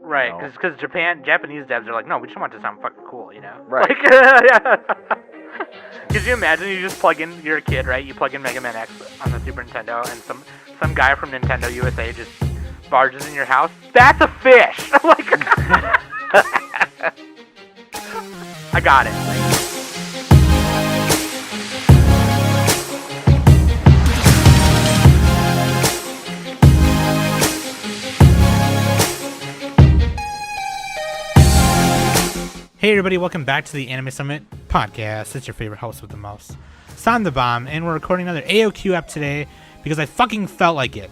Right, You know? because Japanese devs are like, no, we just want it to sound fucking cool, you know? Right. Like, yeah. Could you imagine you just plug in, you're a kid, right? You plug in Mega Man X on the Super Nintendo, and some guy from Nintendo USA just barges in your house. That's a fish! Like, I got it. Hey everybody, welcome back to the Anime Summit podcast. It's your favorite host with the most, Son the Bomb, and we're recording another AOQ app today because I fucking felt like it.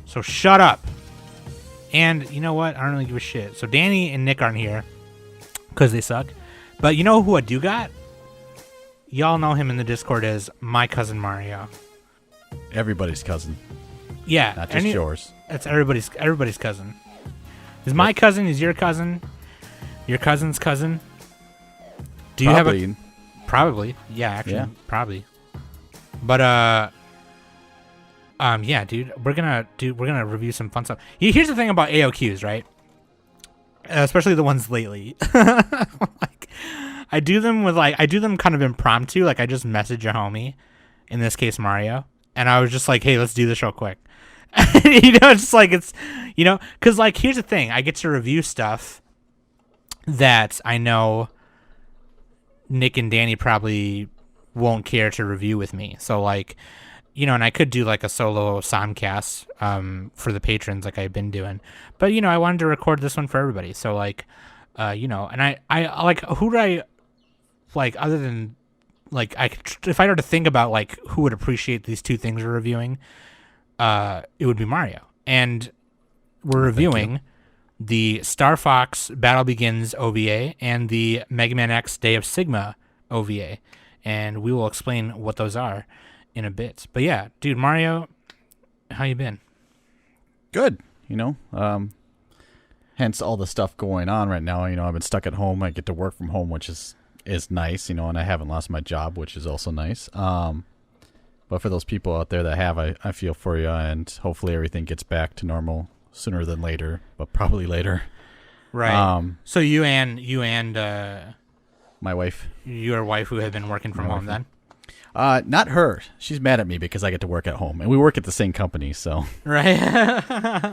So shut up. And you know what? I don't really give a shit. So Danny and Nick aren't here because they suck. But you know who I do got? Y'all know him in the Discord as my cousin Mario. Everybody's cousin. Yeah. Not just yours. That's everybody's cousin. He's my cousin, he's your cousin. Your cousin's cousin? Do you have a... Probably. Yeah, actually, yeah. Probably. But, yeah, dude, we're gonna review some fun stuff. Here's the thing about AOQs, right? Especially the ones lately. Like, I do them kind of impromptu. Like, I just message a homie, in this case, Mario, and I was just like, hey, let's do this real quick. You know, it's just like, it's, you know, because, like, here's the thing. I get to review stuff that I know Nick and Danny probably won't care to review with me. So, like, you know, and I could do like a solo Somcast for the patrons like I've been doing. But, you know, I wanted to record this one for everybody. So, like, you know, and I like, who do I, like, other than, like, if I were to think about, like, who would appreciate these two things we're reviewing, it would be Mario. And we're reviewing the Star Fox Battle Begins OVA and the Mega Man X Day of Sigma OVA. And we will explain what those are in a bit. But yeah, dude, Mario, how you been? Good, you know. Hence all the stuff going on right now. You know, I've been stuck at home. I get to work from home, which is nice, you know, and I haven't lost my job, which is also nice. But for those people out there that have, I feel for you, and hopefully everything gets back to normal sooner than later, but probably later. Right. So you and my wife, your wife, who had been working from home then? Not her. She's mad at me because I get to work at home, and we work at the same company. So right.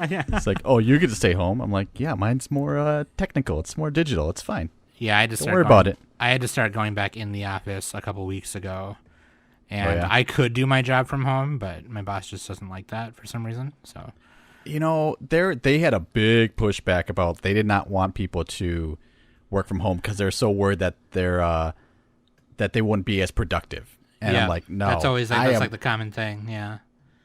Yeah. It's like, oh, you get to stay home. I'm like, yeah, mine's more technical. It's more digital. It's fine. Yeah, Don't worry about it. I had to start going back in the office a couple weeks ago, and I could do my job from home, but my boss just doesn't like that for some reason. So. You know, they had a big pushback about they did not want people to work from home because they're so worried that that they wouldn't be as productive. And I'm like, no, that's always like the common thing, yeah.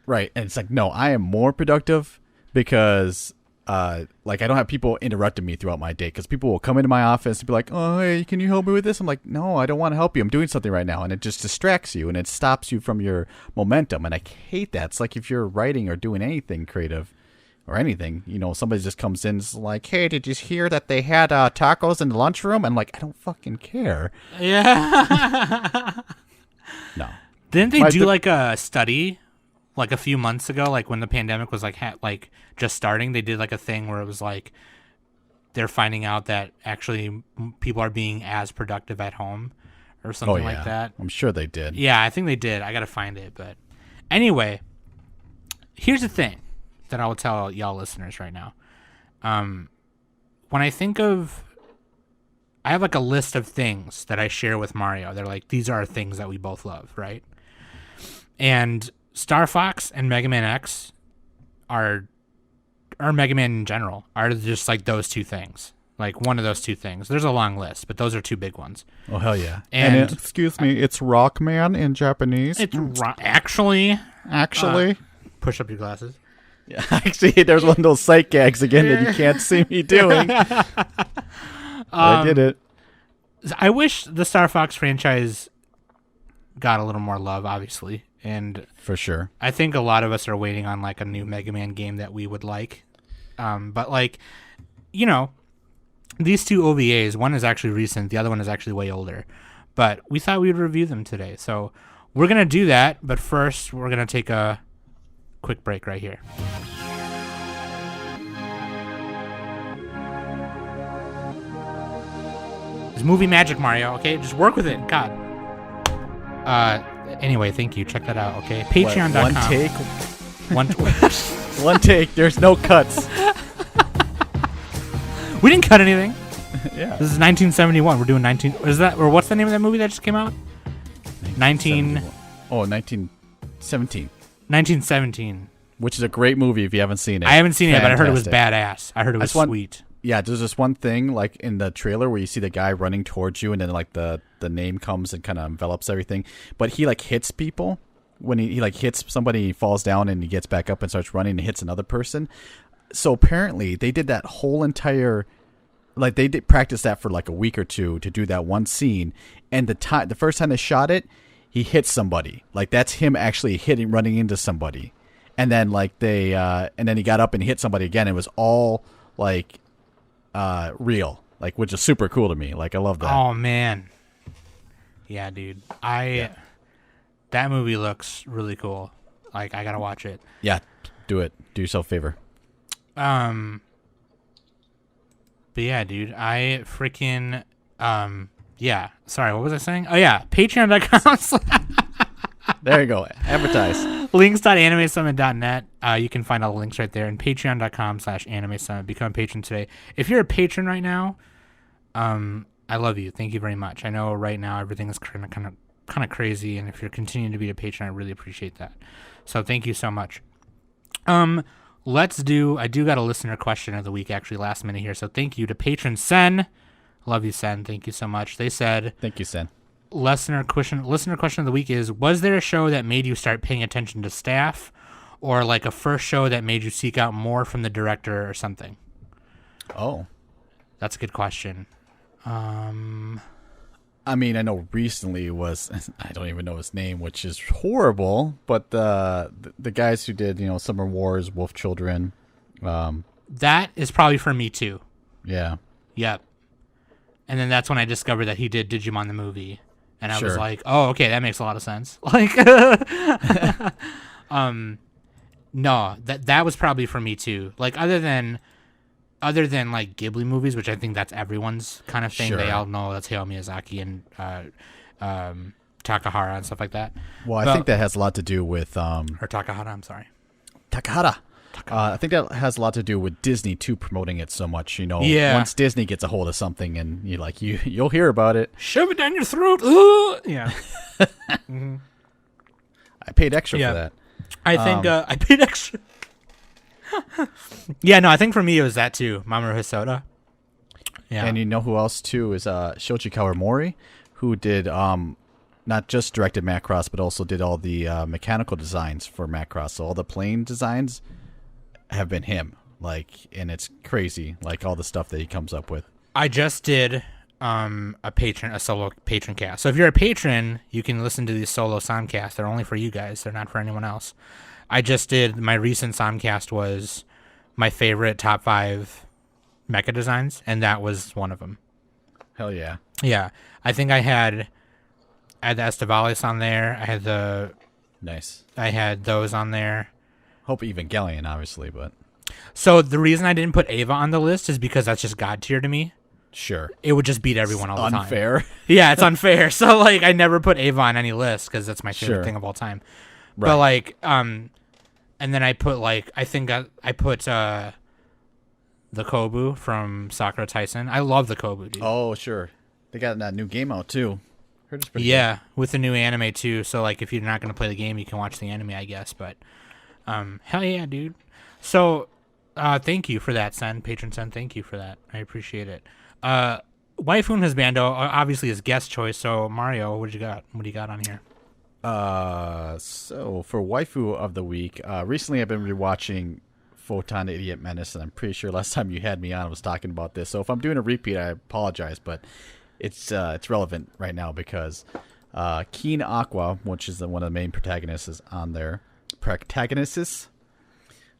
Right, and it's like, no, I am more productive because like I don't have people interrupting me throughout my day because people will come into my office and be like, oh, hey, can you help me with this? I'm like, no, I don't want to help you. I'm doing something right now, and it just distracts you and it stops you from your momentum, and I hate that. It's like if you're writing or doing anything creative. Or anything, you know, somebody just comes in and is like, hey, did you hear that they had tacos in the lunchroom? I'm like, I don't fucking care. Yeah. No. Didn't they do like a study like a few months ago, like when the pandemic was like just starting? They did like a thing where it was like they're finding out that actually people are being as productive at home or something like that. I'm sure they did. Yeah, I think they did. I got to find it. But anyway, here's the thing that I will tell y'all listeners right now. When I think of, I have like a list of things that I share with Mario. They're like, these are things that we both love, right? And Star Fox and Mega Man X or Mega Man in general are just like those two things. Like one of those two things. There's a long list, but those are two big ones. Oh, hell yeah. And excuse me, it's Rockman in Japanese. It's actually. Push up your glasses. Yeah, actually, there's one of those sight gags again that you can't see me doing. I did it. I wish the Star Fox franchise got a little more love, obviously. And for sure. I think a lot of us are waiting on like a new Mega Man game that we would like. But like, you know, these two OVAs, one is actually recent, the other one is actually way older. But we thought we'd review them today. So we're going to do that. But first, we're going to take a quick break right here. It's movie magic, Mario. Okay, just work with it. God. Anyway, thank you. Check that out. Okay, Patreon.com. One take. One. One take. There's no cuts. We didn't cut anything. Yeah. This is 1971. We're doing 19. Is that or what's the name of that movie that just came out? 1917. 1917. Which is a great movie if you haven't seen it. I haven't seen it, but I heard it was Fantastic. badass. I heard it was sweet. Yeah, there's this one thing like in the trailer where you see the guy running towards you, and then like the name comes and kind of envelops everything. But he like hits people when he like hits somebody, he falls down and he gets back up and starts running and hits another person. So apparently they did that whole entire. Like they did practice that for like a week or two to do that one scene, and the first time they shot it, he hit somebody. Like that's him actually running into somebody, and then like and then he got up and hit somebody again. It was all like real, like which is super cool to me. Like I love that. Oh man, yeah, dude. That movie looks really cool. Like I gotta watch it. Yeah, do it. Do yourself a favor. But yeah, dude, I freaking, yeah. Sorry, what was I saying? Oh yeah, patreon.com. There you go. Advertise. Links.animesummit.net. You can find all the links right there. And patreon.com/animesummit. Become a patron today. If you're a patron right now, I love you. Thank you very much. I know right now everything is kind of crazy, and if you're continuing to be a patron, I really appreciate that. So thank you so much. I do got a listener question of the week, actually, last minute here. So thank you to patron Sen. Love you, Sen. Thank you so much. They said, thank you, Sen. Listener question of the week is, was there a show that made you start paying attention to staff, or like a first show that made you seek out more from the director or something? Oh, that's a good question. I mean, I know recently was, I don't even know his name, which is horrible, but the guys who did, Summer Wars, Wolf Children. That is probably for me too. Yeah. Yep. And then that's when I discovered that he did Digimon the movie. And I was like, oh, okay, that makes a lot of sense. Like, no, that was probably for me too. Like, other than like Ghibli movies, which I think that's everyone's kind of thing. Sure. They all know that's Hayao Miyazaki and Takahara and stuff like that. Well, I think that has a lot to do with or Takahara. I'm sorry, Takahara. I think that has a lot to do with Disney too, promoting it so much. Yeah. Once Disney gets a hold of something, and you'll hear about it. Shove it down your throat. Yeah. Mm-hmm. I paid extra for that. I think I paid extra. Yeah, no, I think for me it was that too, Mamoru Hosoda. Yeah. And you know who else too is Shoji Kawamori, who did not just directed Macross, but also did all the mechanical designs for Macross. So all the plane designs have been him. Like, and it's crazy, like all the stuff that he comes up with. I just did a solo patron cast. So if you're a patron, you can listen to these solo soundcasts. They're only for you guys. They're not for anyone else. I just did, my recent soundcast was my favorite top 5 mecha designs, and that was one of them. Hell yeah. Yeah. I think I had the Estevales on there. I had Nice. I had those on there. Hope Evangelion, obviously, but... So the reason I didn't put Ava on the list is because that's just God tier to me. Sure. It would just beat everyone all the time. Unfair. Yeah, it's unfair. So, like, I never put Ava on any list because that's my favorite thing of all time. Right. But, like, and then I put, like, I think I put the Kobu from Sakura Tyson. I love the Kobu, dude. Oh, sure. They got that new game out, too. Heard it's pretty good. With the new anime, too. So, like, if you're not going to play the game, you can watch the anime, I guess. But, hell yeah, dude. So, thank you for that, Sen. Patron Sen, thank you for that. I appreciate it. Waifu and Husbando, obviously, is guest choice. So, Mario, what do you got? What do you got on here? So for Waifu of the week, recently I've been rewatching Photon Idiot Menace, and I'm pretty sure last time you had me on I was talking about this. So if I'm doing a repeat, I apologize, but it's relevant right now because Keen Aqua, which is one of the main protagonists, is on there. Protagonists.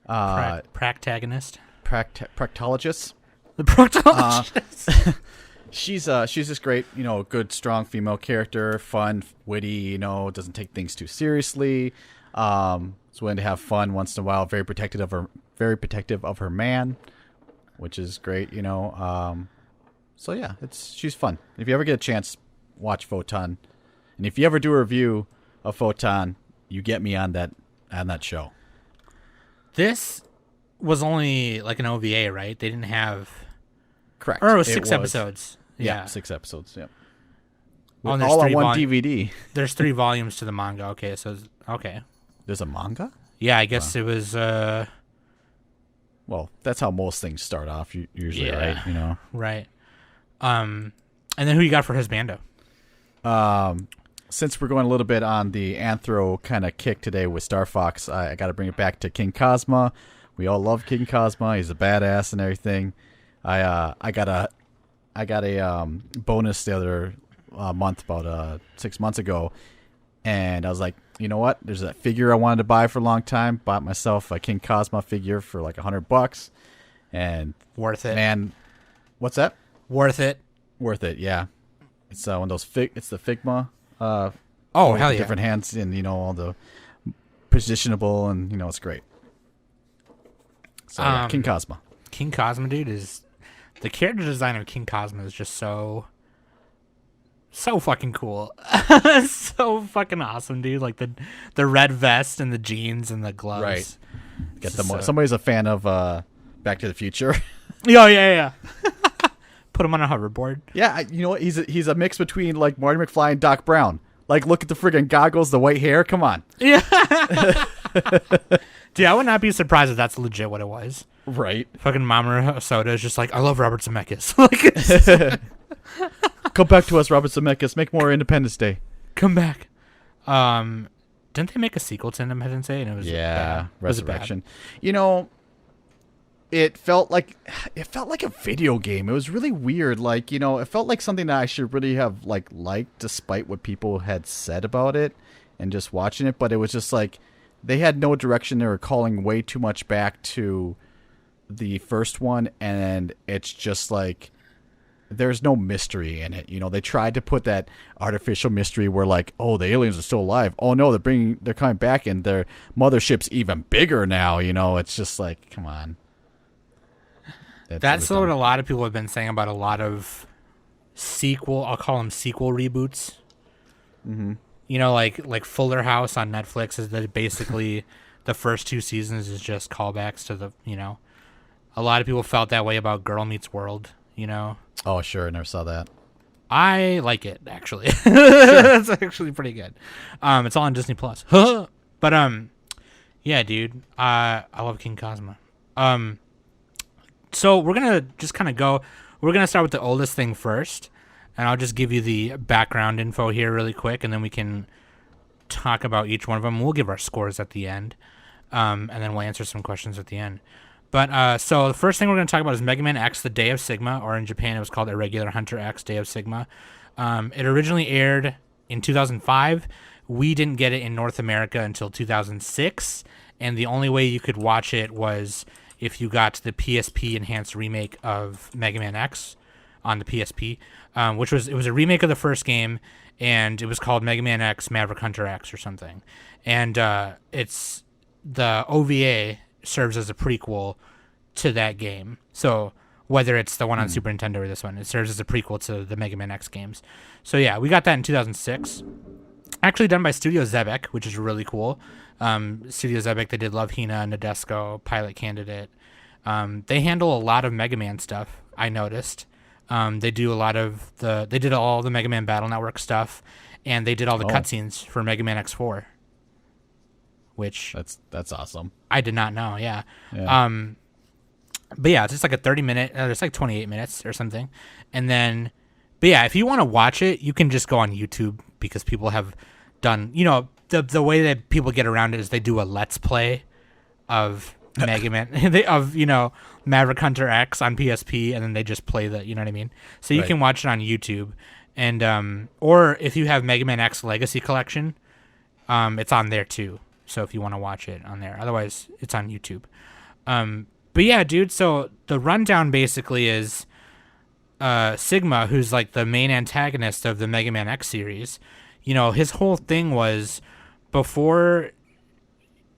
Practagonist. Proctologist. The proctologist. She's just great, good, strong female character, fun, witty, doesn't take things too seriously. Is willing to have fun once in a while. Very protective of her man, which is great. So yeah, she's fun. If you ever get a chance, watch Photon, and if you ever do a review of Photon, you get me on that show. This was only like an OVA, right? They didn't have. Correct. Or it was 6 episodes. Yeah, 6 episodes. Yeah. Oh, and there's all on 3 one DVD. There's 3 volumes to the manga. Okay, so okay. There's a manga? Yeah, I guess it was. Well, that's how most things start off usually, right? You know. Right. And then who you got for Husbando? Since we're going a little bit on the anthro kind of kick today with Star Fox, I got to bring it back to King Cosma. We all love King Cosma. He's a badass and everything. I got a bonus the other month, about 6 months ago, and I was like, you know what? There's that figure I wanted to buy for a long time. Bought myself a King Cosma figure for like $100, and Worth it. Man, what's that? Worth it. Worth it. Yeah. It's one of those it's the Figma. Oh, hell yeah! Different hands and all the positionable, and it's great. So yeah, King Cosma. King Cosma, dude, is the character design of King Cosma is just so fucking cool. So fucking awesome, dude. Like the red vest and the jeans and the gloves. Right. Somebody's a fan of Back to the Future. Yeah. Put him on a hoverboard. Yeah, you know what? He's a mix between like Marty McFly and Doc Brown. Like, look at the friggin' goggles, the white hair. Come on. Yeah. Dude, I would not be surprised if that's legit what it was. Right. Fucking Mamoru Hosoda is just like, I love Robert Zemeckis. Like, come back to us, Robert Zemeckis. Make more Independence Day. Come back. Didn't they make a sequel to Independence Day? And it was bad. Resurrection. It felt like a video game. It was really weird. Like, it felt like something that I should really have liked, despite what people had said about it, and just watching it. But it was just like they had no direction. They were calling way too much back to the first one, and it's just like there's no mystery in it. They tried to put that artificial mystery where like, oh, the aliens are still alive. Oh no, they're coming back, and their mothership's even bigger now. It's just like, come on. That's what a lot of people have been saying about a lot of I'll call them sequel reboots. Mm-hmm. Like Fuller House on Netflix is that basically the first 2 seasons is just callbacks to the, a lot of people felt that way about Girl Meets World, Oh, sure. I never saw that. I like it, actually. It's actually pretty good. It's all on Disney Plus. But, yeah, dude, I love King Cosma. So we're going to just kind of we're going to start with the oldest thing first, and I'll just give you the background info here really quick, and then we can talk about each one of them. We'll give our scores at the end, and then we'll answer some questions at the end. But so the first thing we're going to talk about is Mega Man X, the Day of Sigma, or in Japan it was called Irregular Hunter X, Day of Sigma. It originally aired in 2005. We didn't get it in North America until 2006, and the only way you could watch it was if you got the PSP enhanced remake of Mega Man X on the PSP, which was a remake of the first game, and it was called Mega Man X Maverick Hunter X or something. And it's the OVA serves as a prequel to that game. So whether it's the one on Super Nintendo or this one, it serves as a prequel to the Mega Man X games. So yeah, we got that in 2006. Actually done by Studio Zebek, which is really cool. Studio Zebek, they did Love Hina, Nadesco, Pilot Candidate. They handle a lot of Mega Man stuff, I noticed. They did all the Mega Man Battle Network stuff, and they did all the cutscenes for Mega Man X4. Which that's awesome. I did not know, yeah. But yeah, it's just like a 30-minute, it's like 28 minutes or something. And then, but yeah, if you want to watch it, you can just go on YouTube, because people have done, the way that people get around it is they do a Let's Play of Mega Man, of Maverick Hunter X on PSP, and then they just play the, you know what I mean? So you can watch it on YouTube, and or if you have Mega Man X Legacy Collection, it's on there too. So if you want to watch it on there, otherwise it's on YouTube. But yeah, dude. So the rundown basically is Sigma, who's like the main antagonist of the Mega Man X series. His whole thing was, before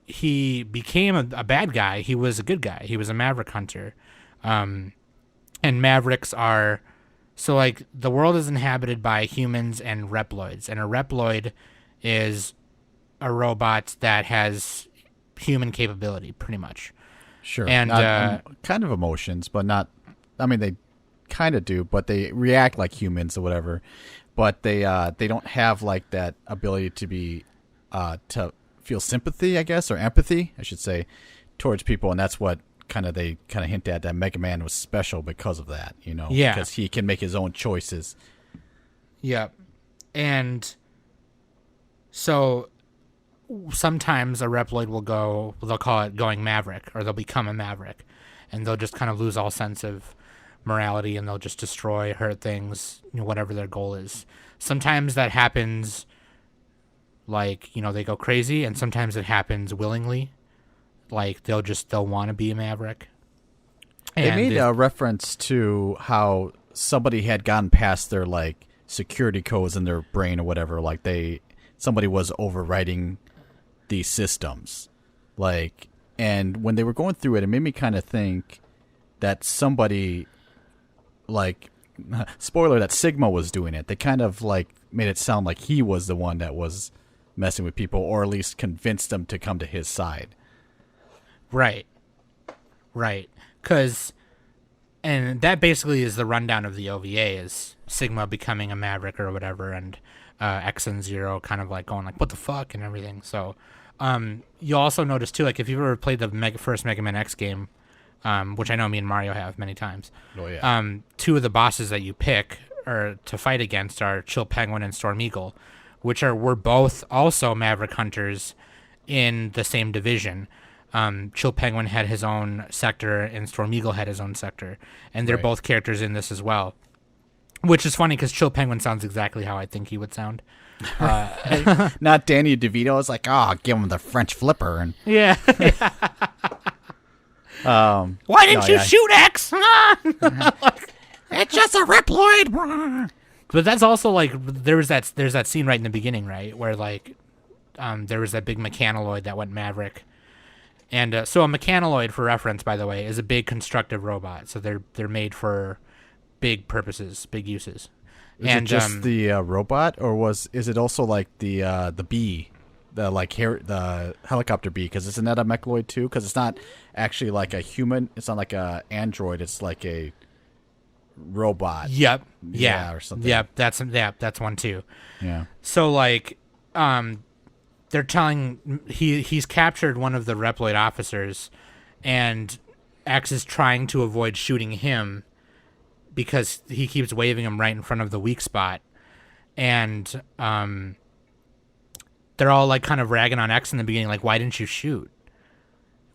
he became a bad guy, he was a good guy. He was a Maverick hunter. And Mavericks are So like the world is inhabited by humans and Reploids, and a Reploid is a robot that has human capability, pretty much. Sure. And kind of emotions, but not. I mean, they kind of do, but they react like humans or whatever. But they don't have like that ability to be to feel sympathy, I guess, or empathy, I should say, towards people, and that's what they hint at, that Mega Man was special because of that, you know, because he can make his own choices. Yeah, and so sometimes a Reploid they'll call it going Maverick, or they'll become a Maverick, and they'll just kind of lose all sense of morality, and they'll just destroy, hurt things, you know, whatever their goal is. Sometimes that happens, like, you know, they go crazy, and sometimes it happens willingly, like they'll want to be a Maverick. They made a reference to how somebody had gotten past their like security codes in their brain or whatever, like somebody was overriding these systems, like, and when they were going through it, it made me kind of think that somebody, like, spoiler, that Sigma was doing it. They kind of like made it sound like he was the one that was messing with people, or at least convinced them to come to his side. Right. And that basically is the rundown of the OVA, is Sigma becoming a Maverick or whatever, and X and Zero kind of like going like, what the fuck, and everything. So you'll also notice too, like if you've ever played the first Mega Man X game, which I know me and Mario have many times. Oh yeah. Two of the bosses that you pick or to fight against are Chill Penguin and Storm Eagle, which were both also Maverick hunters in the same division. Chill Penguin had his own sector, and Storm Eagle had his own sector, and they're both characters in this as well. Which is funny because Chill Penguin sounds exactly how I think he would sound. Not Danny DeVito. It's like, give him the French flipper, and yeah. Why didn't you shoot X? It's just a Reploid. But that's also like there's that scene right in the beginning, right, where like there was that big mechanoid that went Maverick, and so a mechanoid, for reference, by the way, is a big constructive robot. So they're made for big purposes, big uses. Is it just the robot, or is it also like the bee? The helicopter bee, because isn't that a mechaloid too? Because it's not actually like a human. It's not like a android. It's like a robot. Yep. Yeah. Or something. Yep. That's one too. Yeah. So like, they're telling he's captured one of the Reploid officers, and X is trying to avoid shooting him because he keeps waving him right in front of the weak spot, and they're all like kind of ragging on X in the beginning, like, why didn't you shoot?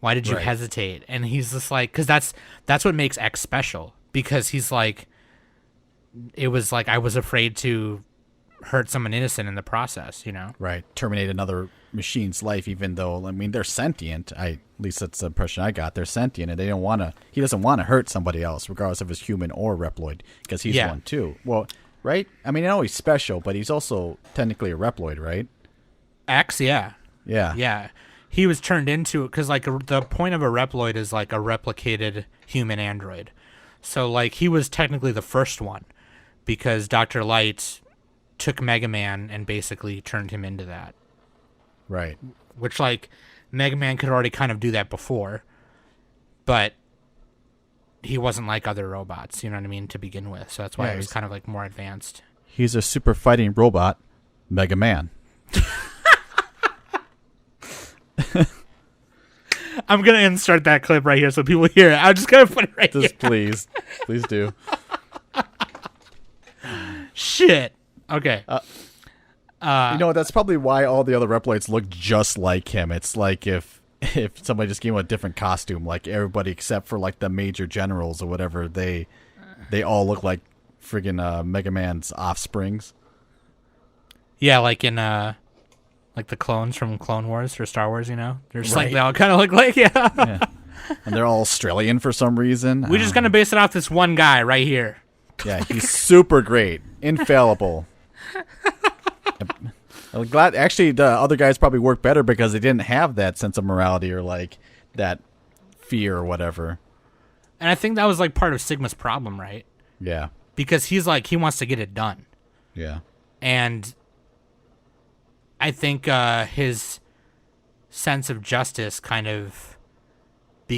Why did you hesitate? And he's just like, because that's what makes X special, because he's like, it was like I was afraid to hurt someone innocent in the process, you know? Right. Terminate another machine's life, even though, I mean, they're sentient. At least that's the impression I got. They're sentient, and he doesn't want to hurt somebody else, regardless if it's human or Reploid, because he's one too. Well, right? I mean, I know he's special, but he's also technically a Reploid, right? X, yeah. He was turned into it because, like, the point of a Reploid is like a replicated human android. So, like, he was technically the first one because Dr. Light took Mega Man and basically turned him into that. Right. Which, like, Mega Man could already kind of do that before, but he wasn't like other robots, you know what I mean, to begin with. So that's why it was kind of, like, more advanced. He's a super fighting robot, Mega Man. I'm going to insert that clip right here so people hear it. I'm just going to put it right here. Please do. Shit. Okay. That's probably why all the other Reploids look just like him. It's like if somebody just gave him a different costume, like everybody except for like the major generals or whatever, they all look like friggin' Mega Man's offsprings. Yeah, like in like the clones from Clone Wars or Star Wars, you know? They're just like, they all kind of look like, yeah. And they're all Australian for some reason. We're just going to base it off this one guy right here. Yeah, he's super great. Infallible. I'm glad, actually, the other guys probably worked better because they didn't have that sense of morality or, like, that fear or whatever. And I think that was, like, part of Sigma's problem, right? Yeah. because he wants to get it done. Yeah. And I think his sense of justice kind of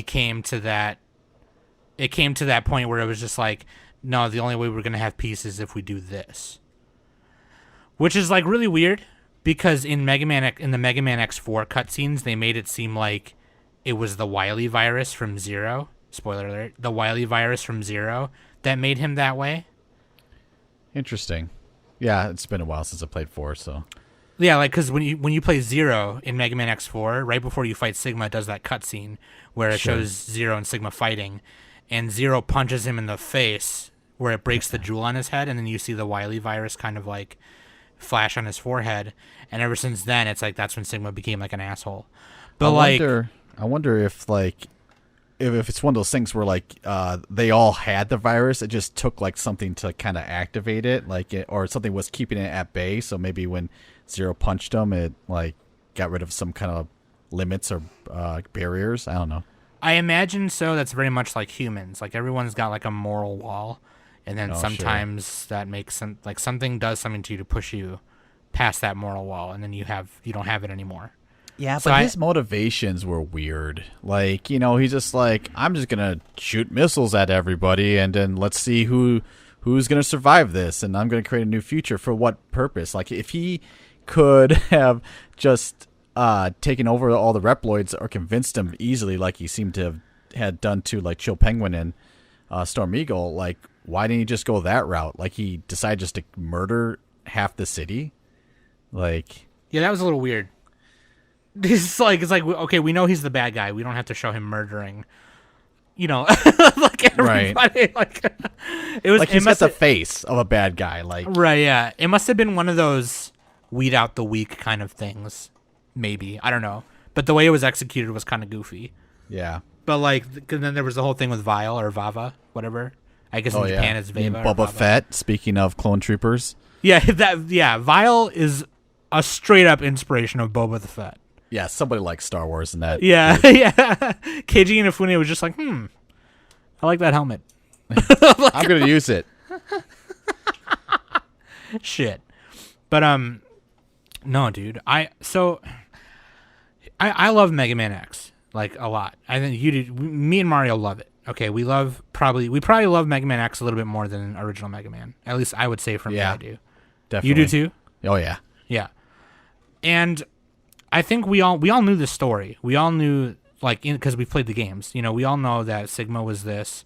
came to that point where it was just like, no, the only way we're going to have peace is if we do this. Which is like really weird because in the Mega Man X4 cutscenes, they made it seem like it was the Wily virus from Zero. Spoiler alert, the Wily virus from Zero that made him that way. Interesting. Yeah, it's been a while since I played 4, so. Yeah, like because when you play Zero in Mega Man X4, right before you fight Sigma, it does that cutscene where it shows Zero and Sigma fighting, and Zero punches him in the face where it breaks the jewel on his head, and then you see the Wily virus kind of like flash on his forehead, and ever since then, it's like that's when Sigma became like an asshole. But I wonder if like if it's one of those things where like they all had the virus, it just took like something to kind of activate it, or something was keeping it at bay. So maybe when Zero punched him, it like got rid of some kind of limits or barriers. I don't know. I imagine so. That's very much like humans. Like everyone's got like a moral wall, and then sometimes that makes something does something to you to push you past that moral wall, and then you don't have it anymore. Yeah, so but his motivations were weird. Like, he's just like, I'm just gonna shoot missiles at everybody, and then let's see who's gonna survive this, and I'm gonna create a new future. For what purpose? Like, if he could have just taken over all the Reploids or convinced them easily, like he seemed to have had done to like Chill Penguin and Storm Eagle, like why didn't he just go that route? Like he decided just to murder half the city. Like, yeah, that was a little weird. It's like okay, we know he's the bad guy. We don't have to show him murdering, like everybody. Right. Like it was. Like he's got the face of a bad guy. Like right, yeah. It must have been one of those weed out the weak kind of things. Maybe, I don't know. But the way it was executed was kind of goofy. Yeah. But like, then there was the whole thing with Vile or Vava, whatever. I guess in Japan it's Vava. Boba Fett. Speaking of clone troopers. Yeah, Vile is a straight up inspiration of Boba the Fett. Yeah, somebody likes Star Wars in that. Yeah, yeah. Keiji Inafune was just like, I like that helmet. I'm gonna use it. Shit, but no, dude. I love Mega Man X like a lot. I think you do. Me and Mario love it. Okay, we probably love Mega Man X a little bit more than original Mega Man. At least I would say from me, I do. Definitely. You do too? Oh yeah. Yeah. And I think we all knew the story. We all knew, like, because we played the games. We all know that Sigma was this,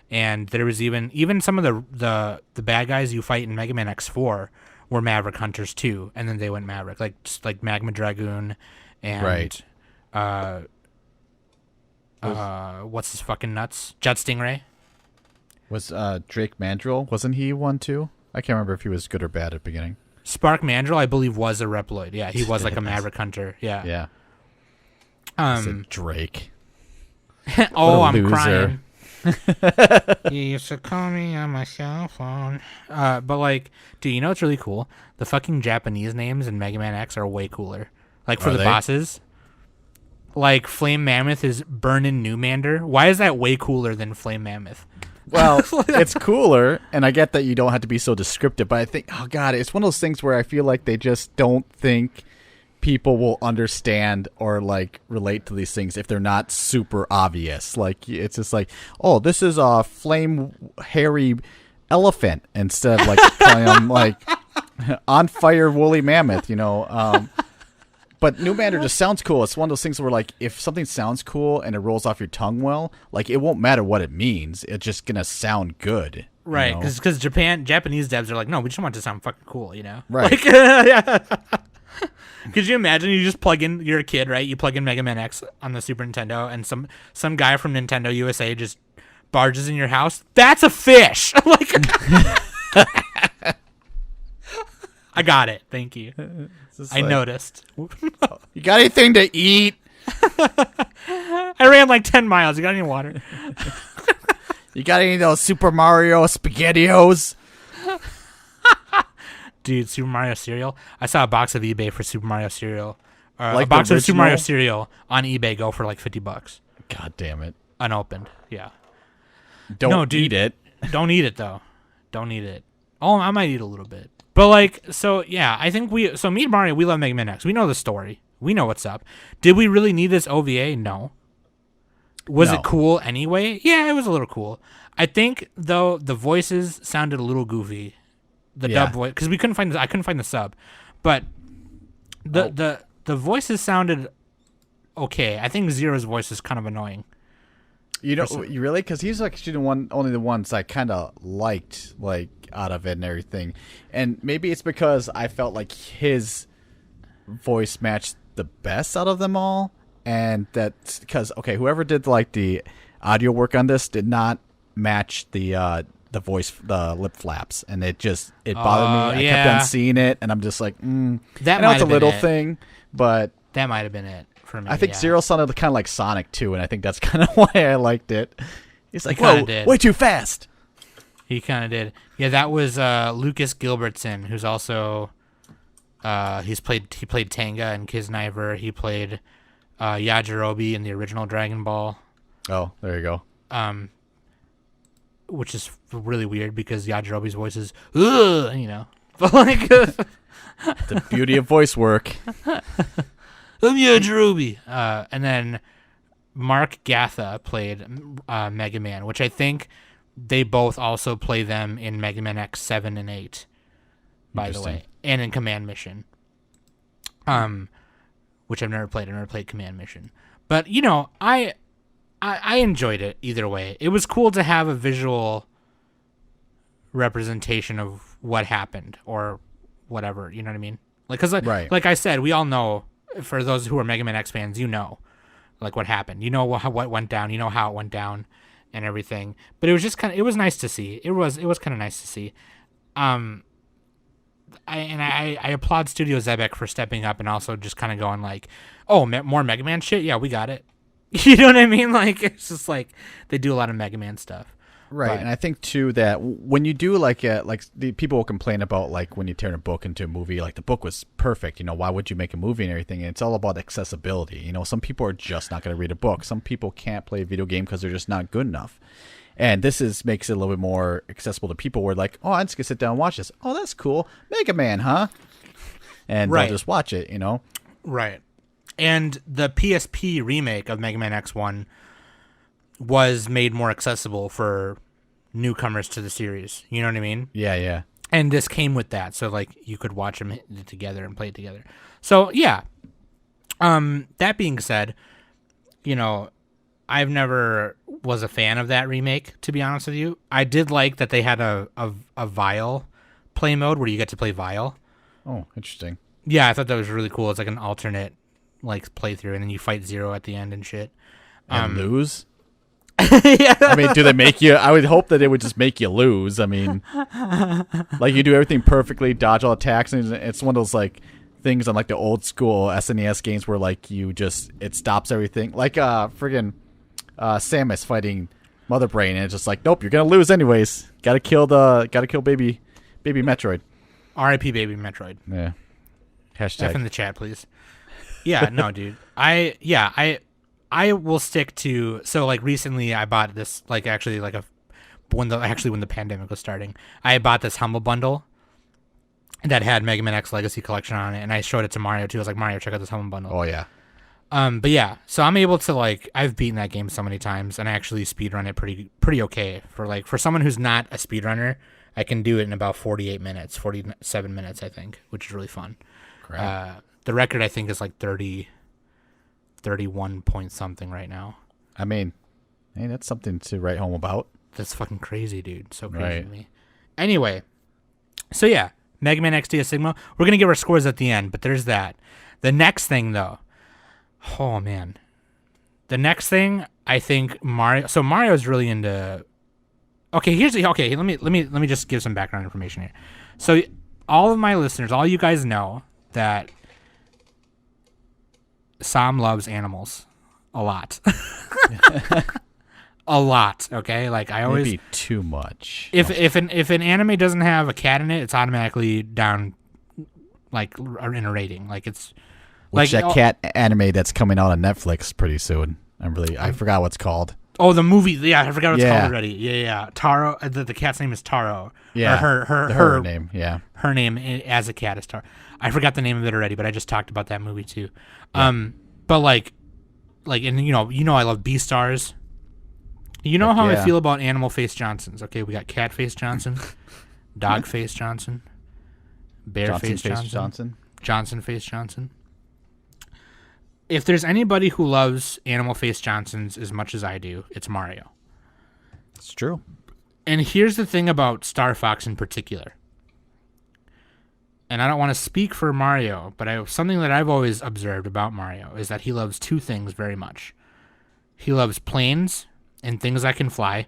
and there was even some of the bad guys you fight in Mega Man X4 were Maverick Hunters too, and then they went Maverick, like Magma Dragoon, and what's his fucking nuts? Jet Stingray. Was Drake Mandrill? Wasn't he one too? I can't remember if he was good or bad at the beginning. Spark Mandrill, I believe, was a Reploid. Yeah, he was like a Maverick Hunter. Yeah. Yeah. Drake. Oh, I'm crying. He used to call me on my cell phone. But like, dude, you know what's really cool? The fucking Japanese names in Mega Man X are way cooler. Like for the bosses, like Flame Mammoth is Burnin' Newmander. Why is that way cooler than Flame Mammoth? Well, it's cooler, and I get that you don't have to be so descriptive, but I think, oh god, it's one of those things where I feel like they just don't think people will understand or like relate to these things if they're not super obvious. Like it's just like, oh, this is a flame hairy elephant instead of like calling them like on fire woolly mammoth, But Newmander just sounds cool. It's one of those things where, like, if something sounds cool and it rolls off your tongue well, like, it won't matter what it means. It's just gonna sound good, right? Because Japanese devs are like, no, we just want it to sound fucking cool, Right? Like, yeah. Could you imagine you're a kid, right? You plug in Mega Man X on the Super Nintendo, and some guy from Nintendo USA just barges in your house. That's a fish. Like, I got it. Thank you. I noticed. You got anything to eat? I ran like 10 miles. You got any water? You got any of those Super Mario SpaghettiOs? Dude, Super Mario cereal. I saw a box of eBay for Super Mario cereal. Like a box of Super Mario cereal on eBay go for like $50. God damn it. Unopened. Yeah. Don't eat it. Don't eat it though. Don't need it. Oh, I might eat a little bit. But like, so yeah, I think me and Mario, we love Mega Man X. We know the story. We know what's up. Did we really need this OVA? No. Was it cool anyway? Yeah, it was a little cool. I think though the voices sounded a little goofy. The dub voice, because I couldn't find the sub, but the voices sounded okay. I think Zero's voice is kind of annoying. You really? Because he's actually only the ones I kind of liked, like, out of it and everything. And maybe it's because I felt like his voice matched the best out of them all. And that's because, okay, whoever did, like, the audio work on this did not match the voice, the lip flaps. And it bothered me. I kept on seeing it, and I'm just like, That might it's have a been little it. thing, but... That might have been it. For me, I think Zero sounded kind of like Sonic too, and I think that's kind of why I liked it. He's like, whoa, way too fast. He kind of did. Yeah, that was Lucas Gilbertson, who's also he played Tenga in Kisniver. He played Yajirobe in the original Dragon Ball. Oh, there you go. Which is really weird because Yajirobe's voice is, but like the beauty of voice work. I'm Yajirobe. And then Mark Gatha played Mega Man, which I think they both also play them in Mega Man X 7 and 8, by the way, and in Command Mission. Which I've never played. I've never played Command Mission. But, I enjoyed it either way. It was cool to have a visual representation of what happened or whatever, you know what I mean? Like I said, we all know, for those who are Mega Man X fans, like what happened. You know what went down. You know how it went down and everything. But it was just it was nice to see. It was kind of nice to see. I applaud Studio Zebek for stepping up and also just kind of going like, oh, more Mega Man shit? Yeah, we got it. You know what I mean? Like, it's just like they do a lot of Mega Man stuff. Right, but, and I think too that when you do like the people will complain about like when you turn a book into a movie, like the book was perfect. Why would you make a movie and everything? And it's all about accessibility. Some people are just not going to read a book. Some people can't play a video game because they're just not good enough. And this makes it a little bit more accessible to people. Where like, oh, I'm just gonna sit down and watch this. Oh, that's cool, Mega Man, huh? And they'll just watch it. Right. And the PSP remake of Mega Man X1 was made more accessible for newcomers to the series. You know what I mean? Yeah. And this came with that, so like you could watch them together and play it together. So yeah. That being said, I've never was a fan of that remake, to be honest with you. I did like that they had a Vile play mode where you get to play Vile. Oh, interesting. Yeah, I thought that was really cool. It's like an alternate like playthrough, and then you fight Zero at the end and shit. And lose? Yeah. I mean, do they make you? I would hope that it would just make you lose. I mean, like you do everything perfectly, dodge all attacks, and it's one of those like things on like the old school SNES games where like it stops everything. Like friggin' Samus fighting Mother Brain, and it's just like, nope, you're gonna lose anyways. Gotta kill baby Metroid. R.I.P. Baby Metroid. Yeah. Hashtag. F in the chat, please. Yeah, no, dude. I I will stick to, so like recently I bought this, like actually like when the pandemic was starting, I bought this Humble Bundle that had Mega Man X Legacy Collection on it, and I showed it to Mario too. I was like, Mario, check out this Humble Bundle. Oh yeah. But yeah, so I'm able to like, I've beaten that game so many times, and I actually speedrun it pretty okay for someone who's not a speedrunner. I can do it in about 47 minutes, I think, which is really fun. Great. The record I think is like 31 point something right now. I mean, hey, that's something to write home about. That's fucking crazy, dude. So crazy right. to me. Anyway, so yeah, Mega Man X DS Sigma. We're gonna give our scores at the end, but there's that. The next thing, though, oh man, the next thing I think Mario. So Mario's really into. Okay, let me just give some background information here. So all of my listeners, all you guys know that Sam loves animals a lot. A lot, okay? Like I always maybe too much. If an anime doesn't have a cat in it, it's automatically down like in a rating. Like it's which like that cat anime that's coming out on Netflix pretty soon. I forgot what it's called. Oh, the movie. Yeah, I forgot what it's Yeah. called already. Yeah. Taro. The cat's name is Taro. Yeah. Or her name. Yeah. Her name as a cat is Taro. I forgot the name of it already, but I just talked about that movie too. Yeah. But like, and you know, I love Beastars. You know how I feel about Animal Face Johnsons. Okay, we got Cat Face Johnson, Dog Face Johnson, Bear Face Johnson, Johnson Face Johnson. If there's anybody who loves Animal Face Johnsons as much as I do, it's Mario. It's true. And here's the thing about Star Fox in particular. And I don't want to speak for Mario, but something that I've always observed about Mario is that he loves two things very much. He loves planes and things that can fly,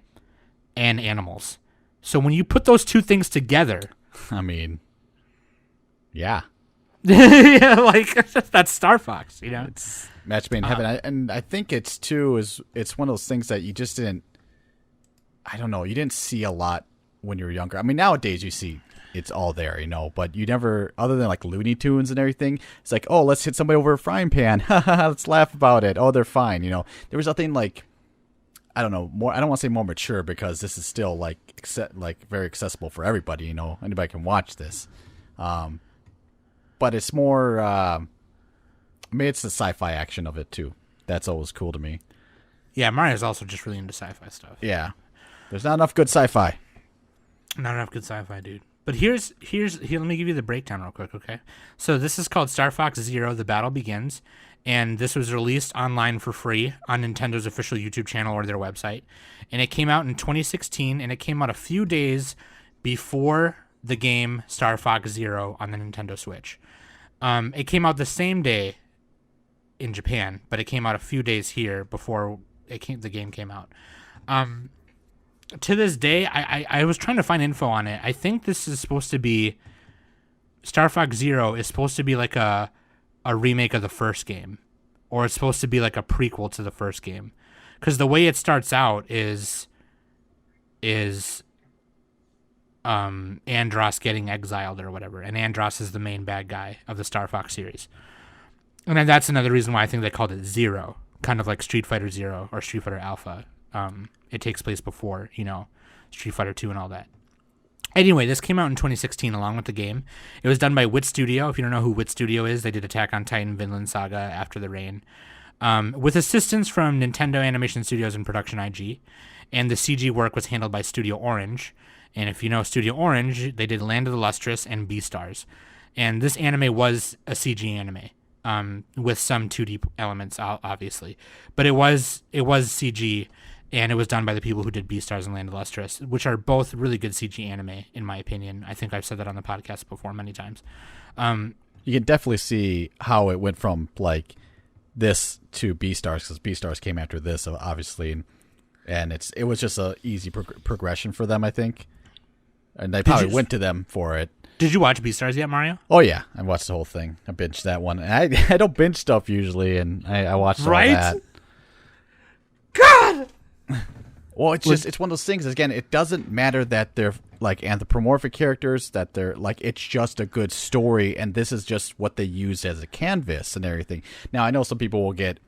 and animals. So when you put those two things together... I mean, yeah. Yeah, like, that's Star Fox, you know? It's match made in heaven. And I think it's one of those things that you just didn't... I don't know. You didn't see a lot when you were younger. I mean, nowadays you see... It's all there, you know, but you never, other than like Looney Tunes and everything, it's like, oh, let's hit somebody over a frying pan. Let's laugh about it. Oh, they're fine. You know, there was nothing like, I don't know, more, I don't want to say more mature because this is still like very accessible for everybody, you know, anybody can watch this. But it's more, I mean, it's the sci-fi action of it too. That's always cool to me. Yeah, Mario's also just really into sci-fi stuff. Yeah. There's not enough good sci-fi. Not enough good sci-fi, dude. But here, let me give you the breakdown real quick, okay? So this is called Star Fox Zero, The Battle Begins, and this was released online for free on Nintendo's official YouTube channel or their website. And it came out in 2016, and it came out a few days before the game Star Fox Zero on the Nintendo Switch. It came out the same day in Japan, but it came out a few days here before the game came out. To this day, I was trying to find info on it. I think this is supposed to be... Star Fox Zero is supposed to be like a remake of the first game. Or it's supposed to be like a prequel to the first game. Because the way it starts out is Andross getting exiled or whatever. And Andross is the main bad guy of the Star Fox series. And then that's another reason why I think they called it Zero. Kind of like Street Fighter Zero or Street Fighter Alpha. It takes place before, you know, Street Fighter 2 and all that. Anyway, this came out in 2016 along with the game. It was done by Wit Studio. If you don't know who Wit Studio is, they did Attack on Titan, Vinland Saga, After the Rain. With assistance from Nintendo Animation Studios and Production IG. And the CG work was handled by Studio Orange. And if you know Studio Orange, they did Land of the Lustrous and Beastars. And this anime was a CG anime. With some 2D elements, obviously. But it was CG. And it was done by the people who did Beastars and Land of Lustrous, which are both really good CG anime, in my opinion. I think I've said that on the podcast before many times. You can definitely see how it went from like this to Beastars, because Beastars came after this, obviously, and it was just a easy progression for them, I think. And they probably went to them for it. Did you watch Beastars yet, Mario? Oh yeah, I watched the whole thing. I binged that one. I don't binge stuff usually, and I watched all that. God. Well, it's one of those things. Again, it doesn't matter that they're like anthropomorphic characters, that they're like, it's just a good story, and this is just what they use as a canvas and everything. Now, I know some people will get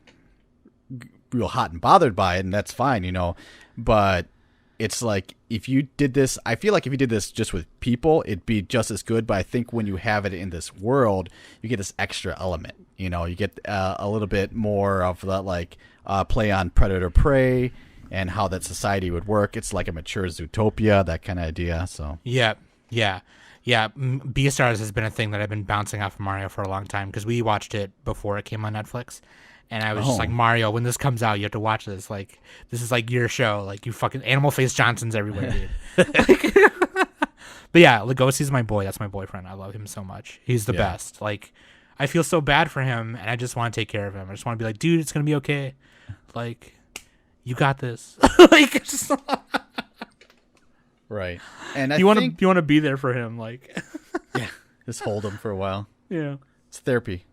real hot and bothered by it, and that's fine, you know, but it's like, if you did this, I feel like if you did this just with people, it'd be just as good, but I think when you have it in this world, you get this extra element, you know, you get a little bit more of that, like, play on predator-prey, and how that society would work. It's like a mature Zootopia, that kind of idea. So yeah. Beastars has been a thing that I've been bouncing off of Mario for a long time because we watched it before it came on Netflix, and I was just like, Mario, when this comes out, you have to watch this. Like, this is like your show. Like, you fucking Animal Face Johnson's everywhere, dude. But yeah, Lugosi's my boy. That's my boyfriend. I love him so much. He's the best. Like, I feel so bad for him, and I just want to take care of him. I just want to be like, dude, it's gonna be okay. Like, you got this. Like, just right. And you want to be there for him, like. Yeah, just hold him for a while. Yeah, it's therapy.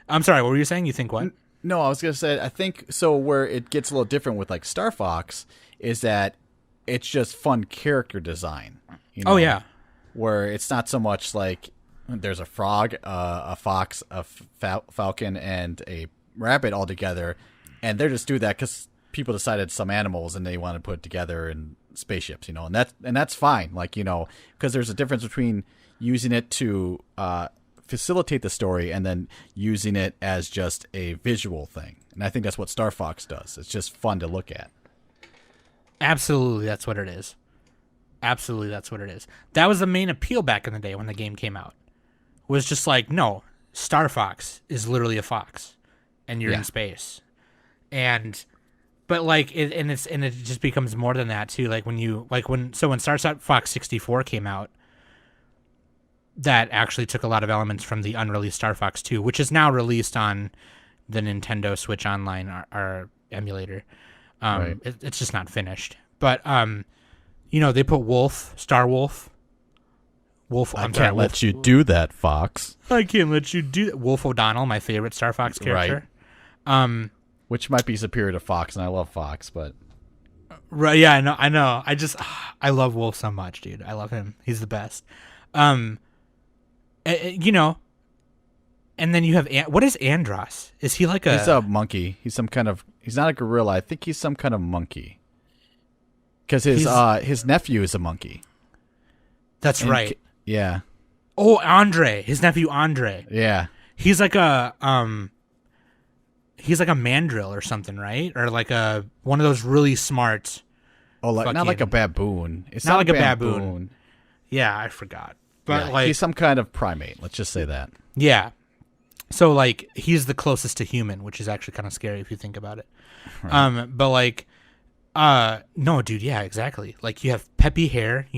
I'm sorry, what were you saying? You think what? No, I was gonna say, I think so. Where it gets a little different with like Star Fox is that it's just fun character design. You know? Oh yeah, where it's not so much like there's a frog, a fox, a falcon, and a rabbit all together. And they're just do that because people decided some animals and they want to put together in spaceships, and that's fine. Like, because there's a difference between using it to facilitate the story and then using it as just a visual thing. And I think that's what Star Fox does. It's just fun to look at. Absolutely, that's what it is. Absolutely, that's what it is. That was the main appeal back in the day when the game came out. Was just like, no, Star Fox is literally a fox, and you're in space, but like, it just becomes more than that too. Like when Star Fox 64 came out, that actually took a lot of elements from the unreleased Star Fox 2, which is now released on the Nintendo Switch Online, our emulator. Right. It's just not finished, but they put Star Wolf. I can't let you do that, Fox. I can't let you do that. Wolf O'Donnell, my favorite Star Fox character. Right. Which might be superior to Fox, and I love Fox, but... Right, yeah, I know. I love Wolf so much, dude. I love him. He's the best. And then you have... What is Andros? Is he like a... He's a monkey. He's some kind of... He's not a gorilla. I think he's some kind of monkey. Because his nephew is a monkey. That's right. Yeah. Oh, Andre, his nephew Andre. Yeah. He's like a mandrill or something, right? Or like one of those really smart. Oh, not like a baboon. It's not like a baboon. Yeah, I forgot. But he's some kind of primate. Let's just say that. Yeah. So like he's the closest to human, which is actually kind of scary if you think about it. Right. But like, no, dude. Yeah, exactly. Like you have peppy hair,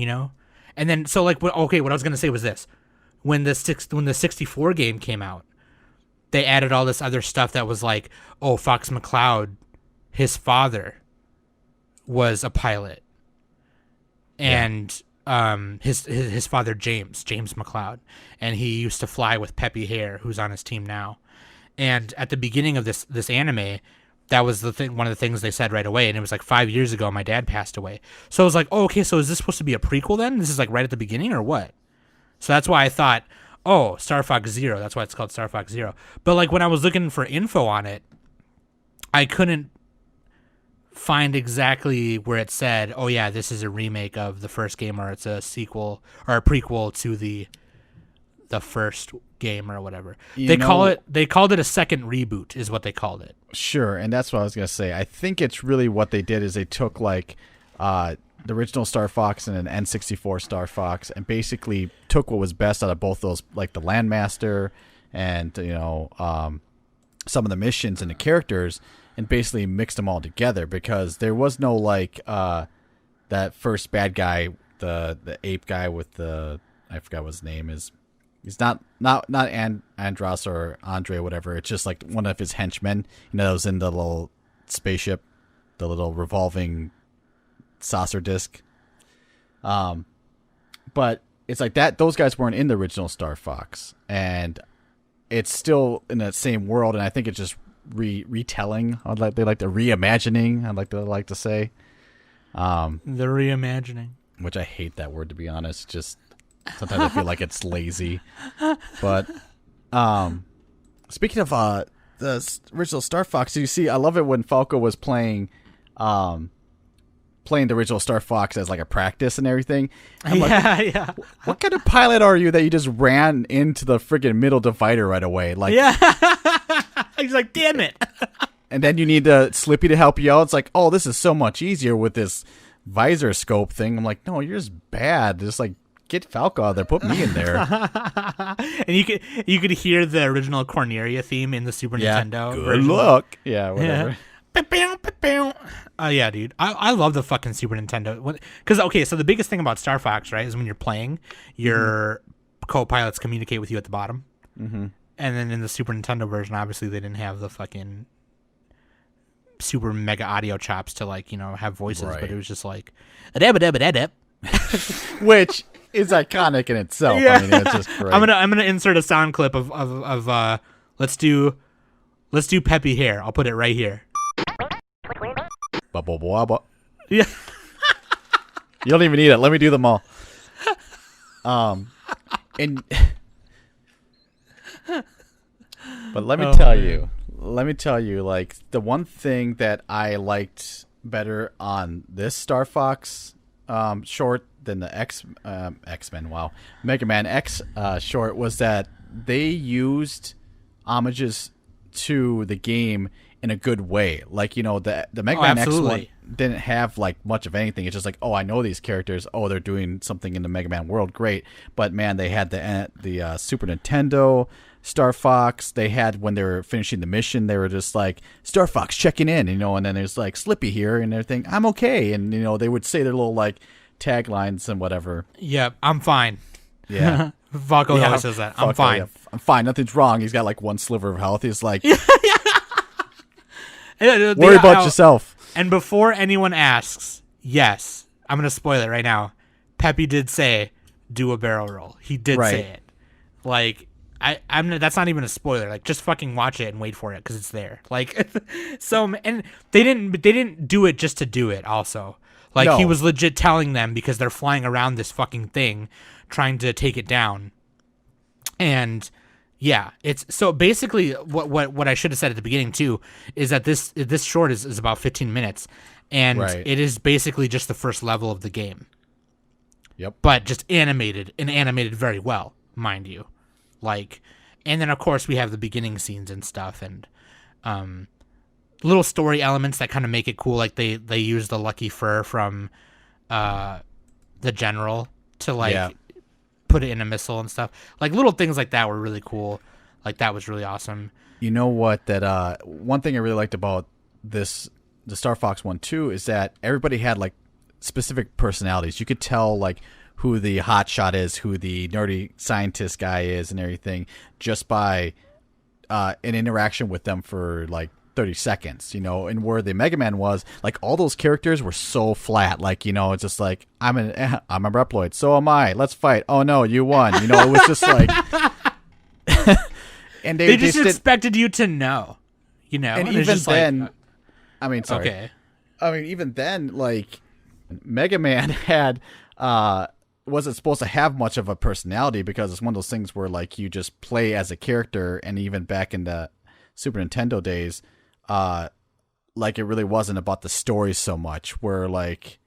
And then, so like, what I was gonna say was this: when the 64 game came out, they added all this other stuff that was like, oh, Fox McCloud, his father was a pilot, and his father James McCloud, and he used to fly with peppy hair, who's on his team now. And at the beginning of this anime, that was one of the things they said right away, and it was like 5 years ago my dad passed away. So I was like, oh, okay, so is this supposed to be a prequel then? This is like right at the beginning or what? So that's why I thought, oh, Star Fox Zero. That's why it's called Star Fox Zero. But like when I was looking for info on it, I couldn't find exactly where it said, oh yeah, this is a remake of the first game, or it's a sequel or a prequel to the first game or whatever. They called it a second reboot is what they called it. Sure, and that's what I was going to say. I think it's really what they did is they took like the original Star Fox and an N64 Star Fox and basically took what was best out of both those, like the Landmaster and some of the missions and the characters, and basically mixed them all together, because there was no like that first bad guy, the ape guy with the, I forgot what his name is. He's not Andros or Andre or whatever. It's just like one of his henchmen. That was in the little spaceship, the little revolving saucer disc. But it's like that. Those guys weren't in the original Star Fox, and it's still in that same world. And I think it's just retelling. They like the reimagining. I'd like to say. The reimagining, which I hate that word, to be honest. Just. Sometimes I feel like it's lazy. But speaking of the original Star Fox, you see, I love it when Falco was playing the original Star Fox as like a practice and everything. Yeah. What kind of pilot are you that you just ran into the freaking middle divider right away? Like, yeah. He's like, damn it. And then you need Slippy to help you out. It's like, oh, this is so much easier with this visor scope thing. I'm like, no, you're just bad. Just like, get Falco out there. Put me in there. And you could hear the original Corneria theme in the Super Nintendo. Good version. luck. Yeah, whatever. Yeah, dude. I love the fucking Super Nintendo. Because, okay, so the biggest thing about Star Fox, right, is when you're playing, your co-pilots communicate with you at the bottom. Mm-hmm. And then in the Super Nintendo version, obviously, they didn't have the fucking super mega audio chops to, like, have voices. Right. But it was just like, which is iconic in itself. Yeah. I mean, it's just great. I'm gonna insert a sound clip of let's do peppy hair. I'll put it right here. Yeah. You don't even need it. Let me do them all. But let me tell you, let me tell you, like, the one thing that I liked better on this Star Fox short than the X-Men, wow, Mega Man X short was that they used homages to the game in a good way. Like, you know, the Mega Man X one didn't have like much of anything. It's just like, oh, I know these characters. Oh, they're doing something in the Mega Man world. Great. But man, they had the Super Nintendo Star Fox. They had, when they were finishing the mission, they were just like, Star Fox checking in, you know, and then there's like Slippy here and everything. I'm okay. And, you know, they would say their little like taglines and whatever. Yep, I'm fine. Yeah. Falco always says that. I'm fine. Yeah, I'm fine. Nothing's wrong. He's got like one sliver of health. He's like, worry about yourself. And before anyone asks, yes, I'm going to spoil it right now. Peppy did say, do a barrel roll. He did say it. Like, that's not even a spoiler. Like, just fucking watch it and wait for it because it's there. Like, so, and they didn't do it just to do it also. Like, he was legit telling them because they're flying around this fucking thing trying to take it down. And yeah, it's so basically what I should have said at the beginning too is that this short is about 15 minutes, and it is basically just the first level of the game. Yep. But just animated very well, mind you. Like, and then of course we have the beginning scenes and stuff, and little story elements that kind of make it cool. Like they use the lucky fur from the general to like put it in a missile and stuff. Like little things like that were really cool. Like that was really awesome. You know what? That one thing I really liked about the Star Fox one too is that everybody had like specific personalities. You could tell like who the hotshot is, who the nerdy scientist guy is, and everything just by an interaction with them for like 30 seconds, you know. And where the Mega Man was, like, all those characters were so flat. Like, you know, it's just like, I'm a Reploid, so am I, let's fight, oh no, you won, you know. It was just like and they just expected you to know, you know. And even then, like, I mean, sorry. Okay. I mean, even then, like, Mega Man had wasn't supposed to have much of a personality because it's one of those things where like you just play as a character. And even back in the Super Nintendo days, like it really wasn't about the story so much, where like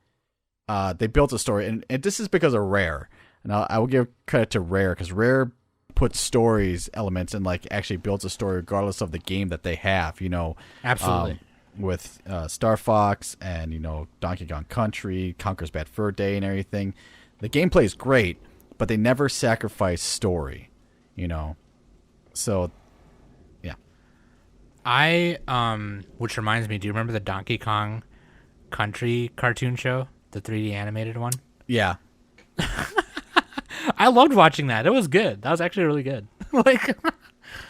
they built a story, and this is because of Rare. And I will give credit to Rare, because Rare puts stories elements and like actually builds a story regardless of the game that they have, you know. Absolutely. With Star Fox and, you know, Donkey Kong Country, Conker's Bad Fur Day and everything. The gameplay is great, but they never sacrifice story, you know. So, yeah. Which reminds me, do you remember the Donkey Kong Country cartoon show? The 3D animated one? Yeah. I loved watching that. It was good. That was actually really good. Like,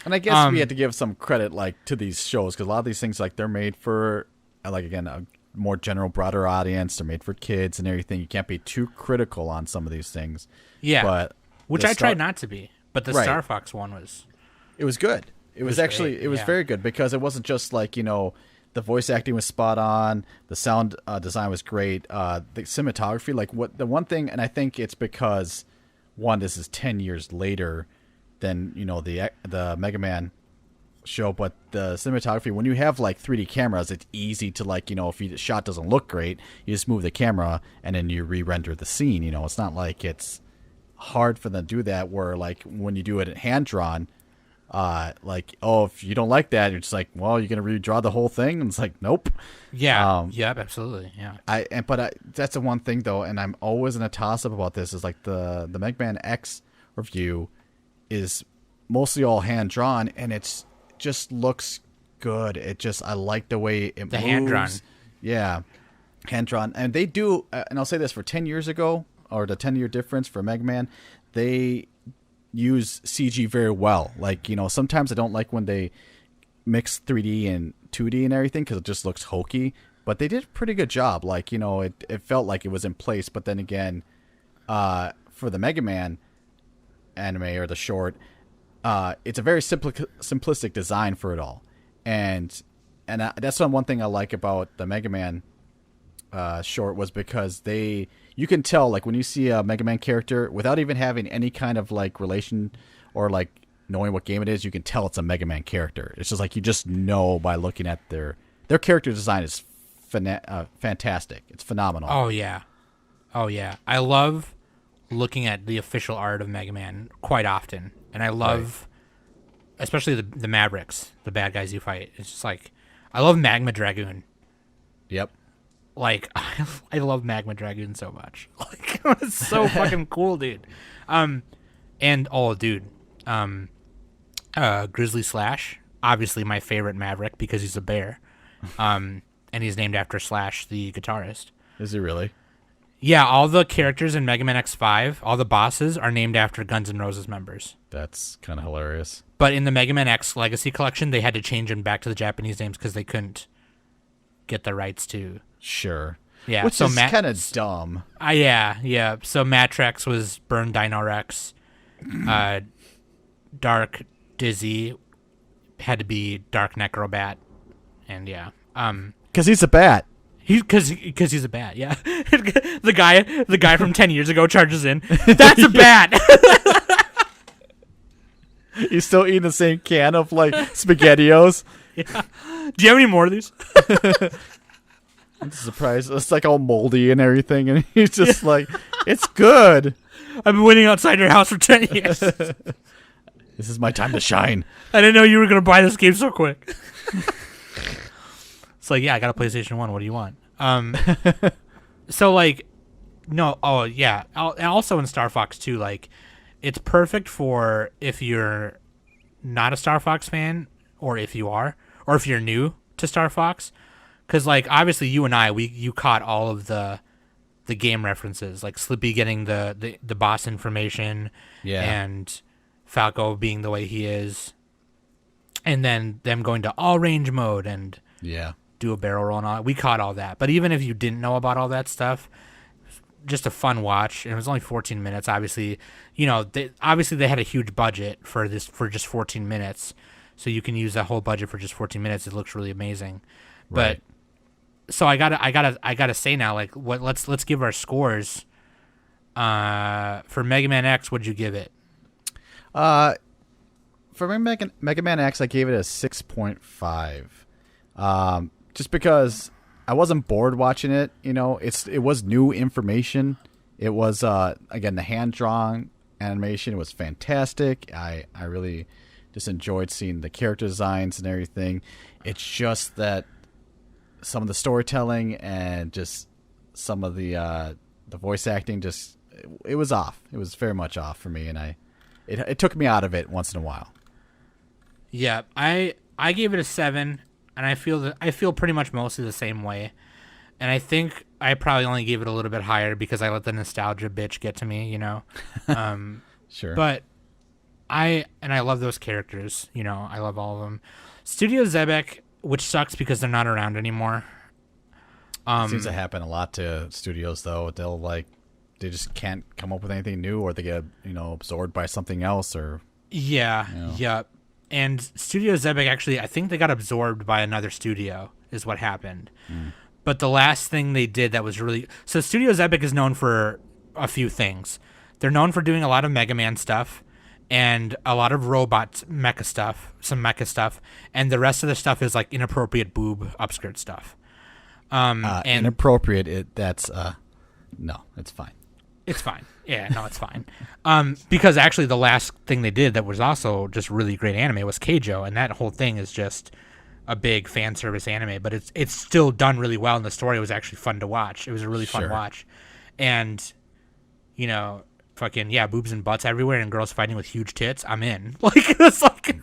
and I guess we had to give some credit like to these shows, because a lot of these things, like, they're made for, like, again, a more general, broader audience. They're made for kids and everything. You can't be too critical on some of these things. Yeah, but which I tried not to be. But the Star Fox one was... It was good. It was actually great. It was very good, because it wasn't just like, you know, the voice acting was spot on, the sound design was great, the cinematography, like the one thing, and I think it's because, one, this is 10 years later than, you know, the Mega Man show, but the cinematography, when you have like 3D cameras, it's easy to, like, you know, if the shot doesn't look great, you just move the camera and then you re-render the scene, you know. It's not like it's hard for them to do that, where like when you do it hand drawn, like, oh, if you don't like that, you're just like, well, you're gonna redraw the whole thing, and it's like, nope. Yeah. Yep, absolutely. Yeah. But that's the one thing though, and I'm always in a toss up about this, is like the Mega Man X review is mostly all hand drawn, and it's just looks good. It just, I like the way it moves. Hand drawn. Yeah, hand drawn, and they do. And I'll say this, for 10 years ago, or the 10-year difference for Mega Man, they use CG very well. Like, you know, sometimes I don't like when they mix 3D and 2D and everything, because it just looks hokey. But they did a pretty good job. Like, you know, it felt like it was in place. But then again, for the Mega Man anime or the short, it's a very simplistic design for it all. And that's one thing I like about the Mega Man short, was because you can tell, like, when you see a Mega Man character without even having any kind of like relation or like knowing what game it is, you can tell it's a Mega Man character. It's just like you just know by looking at their character design is fantastic. It's phenomenal. Oh yeah. I love looking at the official art of Mega Man quite often, and I love, especially the Mavericks, the bad guys you fight. It's just like I love Magma Dragoon. Yep. Like I love Magma Dragoon so much. Like it's so fucking cool, dude. Grizzly Slash, obviously my favorite Maverick because he's a bear. And he's named after Slash, the guitarist. Is he really? Yeah, all the characters in Mega Man X5, all the bosses are named after Guns N' Roses members. That's kind of hilarious. But in the Mega Man X Legacy Collection, they had to change them back to the Japanese names because they couldn't get the rights to. Sure. Yeah, which is kind of dumb. Yeah. So Matrex was Burn Dino Rex. Dark Dizzy had to be Dark Necrobat. And yeah. Because he's a bat. Because he's a bat, yeah. the guy from 10 years ago charges in. That's a bat. He's still eating the same can of like SpaghettiOs. Yeah. Do you have any more of these? I'm surprised. It's like all moldy and everything, and he's just like, "It's good." I've been waiting outside your house for 10 years. This is my time to shine. I didn't know you were gonna buy this game so quick. It's like, yeah, I got a PlayStation 1. What do you want? So like, no, oh yeah. And also in Star Fox 2, like, it's perfect for if you're not a Star Fox fan, or if you are, or if you're new to Star Fox. Because, like, obviously you and I, you caught all of the game references, like Slippy getting the boss information, and Falco being the way he is, and then them going to all range mode and do a barrel roll and all that. We caught all that. But even if you didn't know about all that stuff, just a fun watch. And it was only 14 minutes. Obviously, they had a huge budget for just 14 minutes, so you can use that whole budget for just 14 minutes. It looks really amazing, right. But. So I gotta say now, like, let's give our scores. For Mega Man X, what'd you give it? For Mega Man X, I gave it a 6.5. Just because I wasn't bored watching it. It was new information. It was again, the hand drawn animation. It was fantastic. I really just enjoyed seeing the character designs and everything. It's just that some of the storytelling and just some of the voice acting, just it was off. It was very much off for me, and it took me out of it once in a while. Yeah, I gave it a 7, and I feel pretty much mostly the same way. And I think I probably only gave it a little bit higher because I let the nostalgia bitch get to me, Sure. But I love those characters, I love all of them. Studio Zebek, which sucks because they're not around anymore. It seems to happen a lot to studios, though. They just can't come up with anything new, or they get absorbed by something else, or yeah. And Studio Zebek, actually, I think they got absorbed by another studio, is what happened. But the last thing they did that was really so Studio Zebek is known for a few things. They're known for doing a lot of Mega Man stuff, and a lot of robot mecha stuff, and the rest of the stuff is like inappropriate boob upskirt stuff. And inappropriate. No, it's fine. It's fine. Yeah, no, it's fine. Because actually, the last thing they did that was also just really great anime was Keijo, and that whole thing is just a big fan service anime. But it's still done really well, and the story was actually fun to watch. It was a really fun watch, and fucking boobs and butts everywhere and girls fighting with huge tits. I'm in. Like it's like.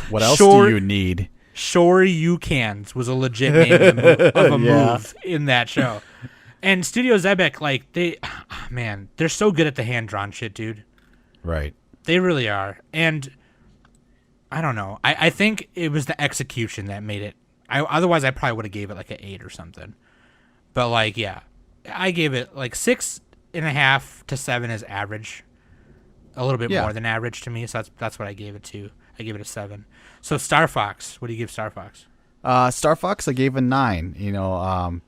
What else do you need? Shoryukans was a legit name of a move in that show. And Studio Zebek, like they're so good at the hand drawn shit, dude. Right. They really are. And I don't know. I think it was the execution that made it. Otherwise I probably would have gave it like an 8 or something. But like, yeah, I gave it like 6.5 to 7 is average, a little bit more than average to me. So that's what I gave it to. I gave it a 7. So Star Fox, what do you give Star Fox? Star Fox, I gave a 9.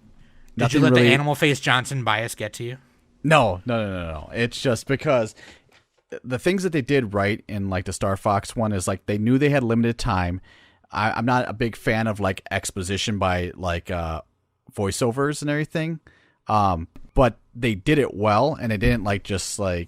Did you let the Animal Face Johnson bias get to you? No. It's just because the things that they did right in like the Star Fox one is like they knew they had limited time. I'm not a big fan of like exposition by like voiceovers and everything, but they did it well, and they didn't like just like,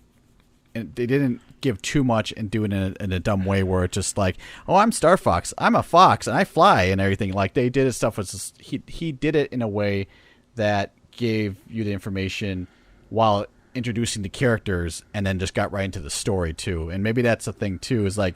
and they didn't give too much and do it in a dumb way where it's just like, oh, I'm Star Fox, I'm a fox, and I fly and everything. Like they did his stuff was just, he did it in a way that gave you the information while introducing the characters, and then just got right into the story too. And maybe that's the thing too, is like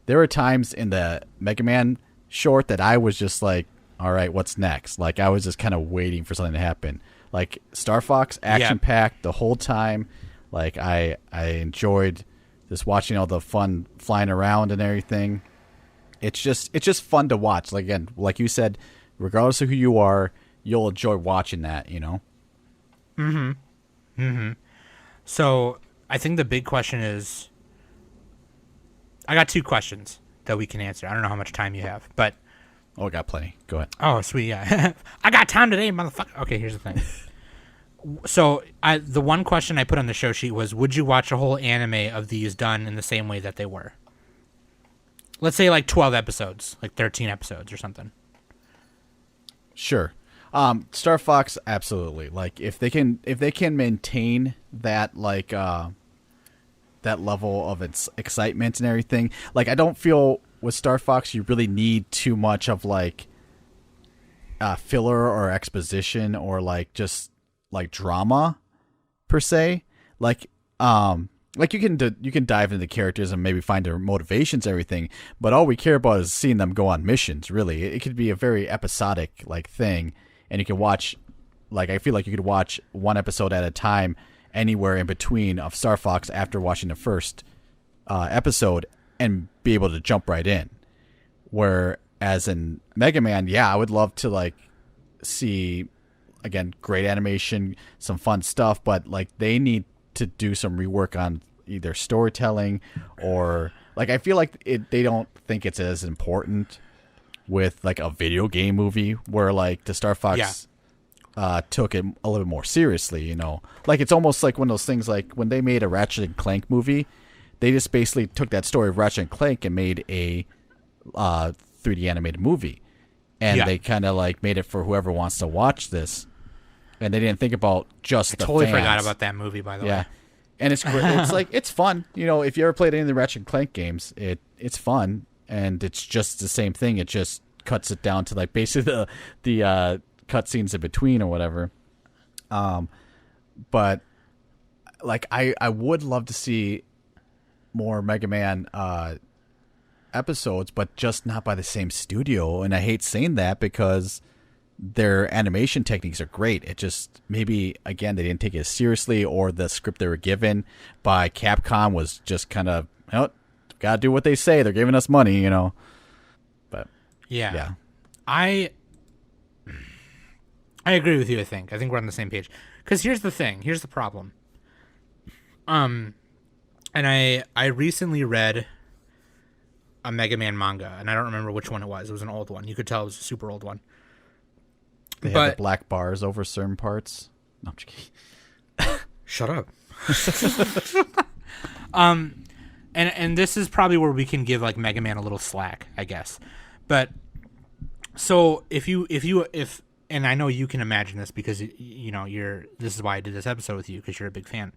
there were times in the Mega Man short that I was just like, all right, what's next? Like I was just kind of waiting for something to happen. Like Star Fox, action packed the whole time. Like I enjoyed just watching all the fun flying around and everything. It's just fun to watch. Like again, like you said, regardless of who you are, you'll enjoy watching that, you know? So I think the big question is, I got 2 questions that we can answer. I don't know how much time you have, but Oh, I got plenty. Go ahead. oh, sweet, yeah. I got time today, motherfucker. Okay, here's the thing. So the one question I put on the show sheet was, would you watch a whole anime of these done in the same way that they were? Let's say like 12 episodes, like 13 episodes or something. Sure. Star Fox, absolutely. Like if they can maintain that like that level of its excitement and everything. Like I don't feel with Star Fox you really need too much of like filler or exposition or like just like drama per se. Like you can dive into the characters and maybe find their motivations and everything, but all we care about is seeing them go on missions. Really, it could be a very episodic like thing, and you can watch, like I feel like you could watch one episode at a time anywhere in between of Star Fox after watching the first episode and be able to jump right in. Whereas in Mega Man, yeah, I would love to like see again great animation, some fun stuff, but like they need to do some rework on either storytelling or like I feel like they don't think it's as important with like a video game movie where like the Star Fox took it a little bit more seriously, you know. Like it's almost like one of those things like when they made a Ratchet and Clank movie, they just basically took that story of Ratchet and Clank and made a 3D animated movie. And they kind of like made it for whoever wants to watch this. And they didn't think about just the totally fans. Forgot about that movie, by the way. And it's great. It's like it's fun. You know, if you ever played any of the Ratchet and Clank games, it's fun, and it's just the same thing. It just cuts it down to like basically the cutscenes in between or whatever. But like I would love to see more Mega Man episodes, but just not by the same studio. And I hate saying that because their animation techniques are great. It just maybe again they didn't take it as seriously, or the script they were given by Capcom was just kind of, gotta do what they say. They're giving us money, you know. But yeah. I agree with you. I think we're on the same page. Because here's the thing. Here's the problem. And I recently read a Mega Man manga, and I don't remember which one it was. It was an old one. You could tell it was a super old one. They have the black bars over certain parts. No, I'm just kidding. Shut up. And this is probably where we can give like Mega Man a little slack, I guess. But so if and I know you can imagine this because you know this is why I did this episode with you, because you're a big fan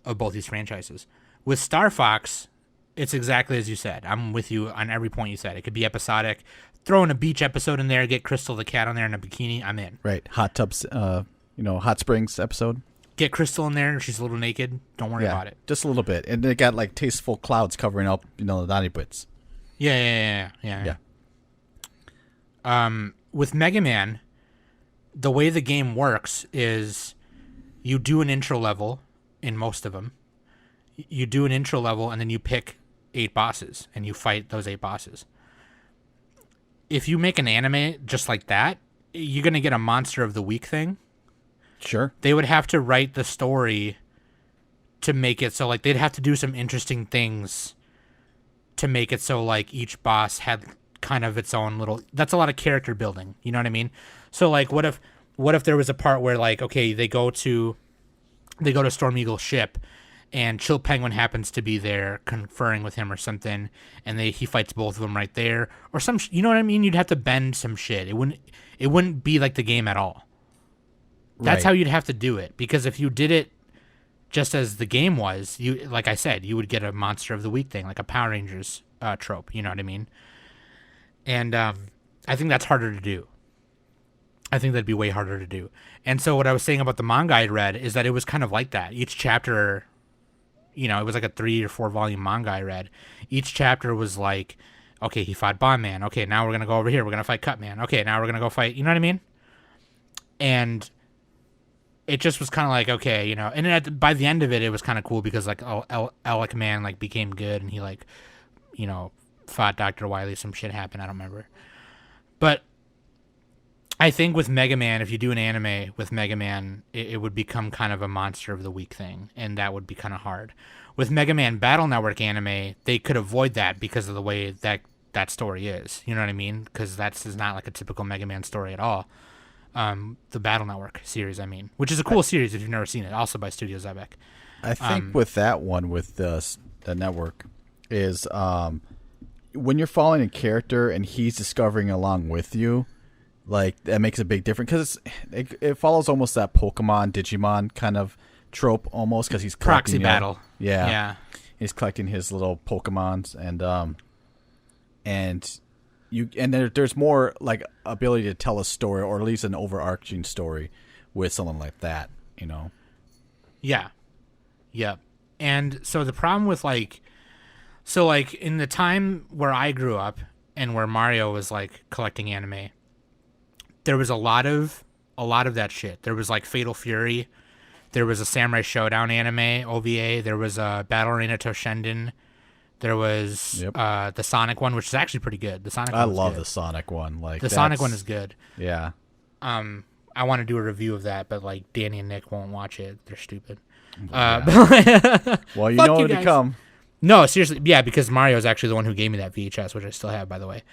of both these franchises. With Star Fox, it's exactly as you said. I'm with you on every point you said. It could be episodic. Throw in a beach episode in there, get Crystal the cat on there in a bikini, I'm in. Right. Hot tubs, hot springs episode. Get Crystal in there, she's a little naked. Don't worry about it. Just a little bit. And they got like tasteful clouds covering up, the naughty bits. Yeah. With Mega Man, the way the game works is you do an intro level in most of them. You do an intro level and then you pick 8 bosses and you fight those 8 bosses. If you make an anime just like that, you're going to get a monster of the week thing. Sure. They would have to write the story to make it so like they'd have to do some interesting things to make it so like each boss had kind of its own little, that's a lot of character building. You know what I mean? So like what if there was a part where like, okay, they go to Storm Eagle's ship and Chill Penguin happens to be there conferring with him or something, and he fights both of them right there, or some, you know what I mean? You'd have to bend some shit. It wouldn't be like the game at all. That's Right. how you'd have to do it, because if you did it just as the game was, you, like I said, you would get a Monster of the Week thing, like a Power Rangers trope. You know what I mean? And I think that's harder to do. I think that'd be way harder to do. And so what I was saying about the manga I'd read is that it was kind of like that. Each chapter, you know, it was like a 3 or 4 volume manga I read. Each chapter was like, okay, he fought Bomb Man. Okay, now we're going to go over here. We're going to fight Cut Man. Okay, now we're going to go fight, you know what I mean? And it just was kind of like, okay, you know, and by the end of it, it was kind of cool because like Alec Man like became good and he like, you know, fought Dr. Wily. Some shit happened. I don't remember. But I think with Mega Man, if you do an anime with Mega Man, it would become kind of a Monster of the Week thing, and that would be kind of hard. With Mega Man Battle Network anime, they could avoid that because of the way that story is. You know what I mean? Because that's is not like a typical Mega Man story at all. The Battle Network series, I mean, which is a cool series if you've never seen it, also by Studio Zebek. I think with that one, with the network, is when you're following a character and he's discovering along with you, like that makes a big difference because it follows almost that Pokemon, Digimon kind of trope almost because he's proxy battle. Yeah, he's collecting his little Pokemons and there's more like ability to tell a story or at least an overarching story with someone like that, you know. Yeah. Yep. And so the problem with like in the time where I grew up and where Mario was like collecting anime, there was a lot of that shit. There was like Fatal Fury, there was a Samurai Showdown anime OVA, there was a Battle Arena Toshinden, there was the Sonic one, which is actually pretty good. The Sonic I love the Sonic one. Like the Sonic one is good. Yeah. I want to do a review of that, but like Danny and Nick won't watch it. They're stupid. Yeah. Well, you know when to come. No, seriously, yeah, because Mario is actually the one who gave me that VHS, which I still have, by the way.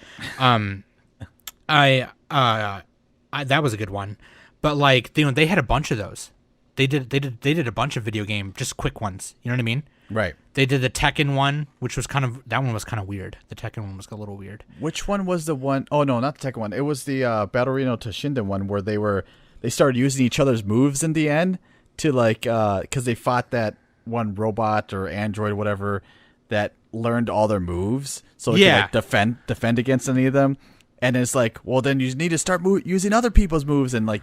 That was a good one, but like they had a bunch of those. They did a bunch of video game, just quick ones. You know what I mean? Right. They did the Tekken one, which was that one was kind of weird. The Tekken one was a little weird. Which one was the one? Oh no, not the Tekken one. It was the Battle Arena Toshinden one where they started using each other's moves in the end to like because they fought that one robot or android whatever that learned all their moves, so it could like defend against any of them. And it's like, well, then you need to start using other people's moves, and like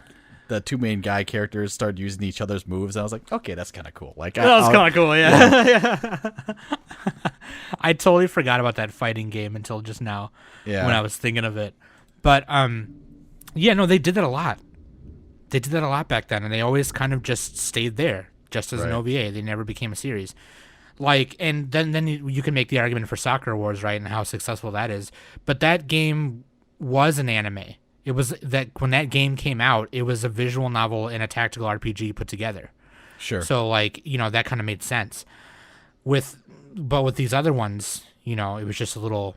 the two main guy characters started using each other's moves. And I was like, okay, that's kind of cool. Like that was kind of cool, yeah. I totally forgot about that fighting game until just now when I was thinking of it. But yeah, no, they did that a lot. They did that a lot back then, and they always kind of just stayed there, just as an OVA. They never became a series. Like, and then you can make the argument for Sakura Wars, right, and how successful that is. But that game was an anime. It was that when that game came out, it was a visual novel and a tactical RPG put together. Sure. So like, you know, that kind of made sense. But with these other ones, you know, it was just a little.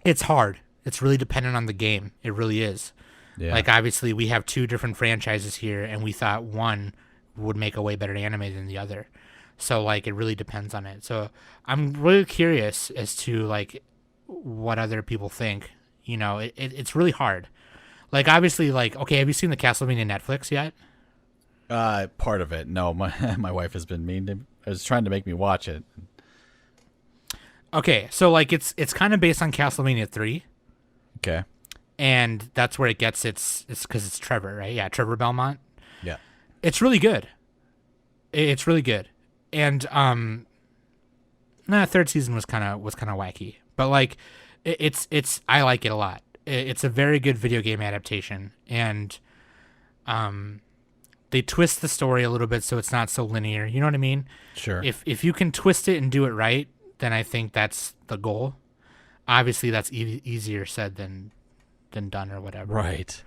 It's hard. It's really dependent on the game. It really is. Yeah. Like obviously, we have 2 different franchises here, and we thought one would make a way better anime than the other. So like, it really depends on it. So I'm really curious as to like what other people think. You know, it's really hard. Like obviously, like okay, have you seen the Castlevania Netflix yet? Part of it. No, my wife has been trying to make me watch it. Okay, so like it's kind of based on Castlevania 3. Okay. And that's where it gets it's because it's Trevor, right? Yeah, Trevor Belmont. Yeah. It's really good. It's really good. And third season was kind of wacky, but like it's I like it a lot. It's a very good video game adaptation, and they twist the story a little bit so it's not so linear. You know what I mean? Sure. If you can twist it and do it right, then I think that's the goal. Obviously, that's easier said than done or whatever. Right.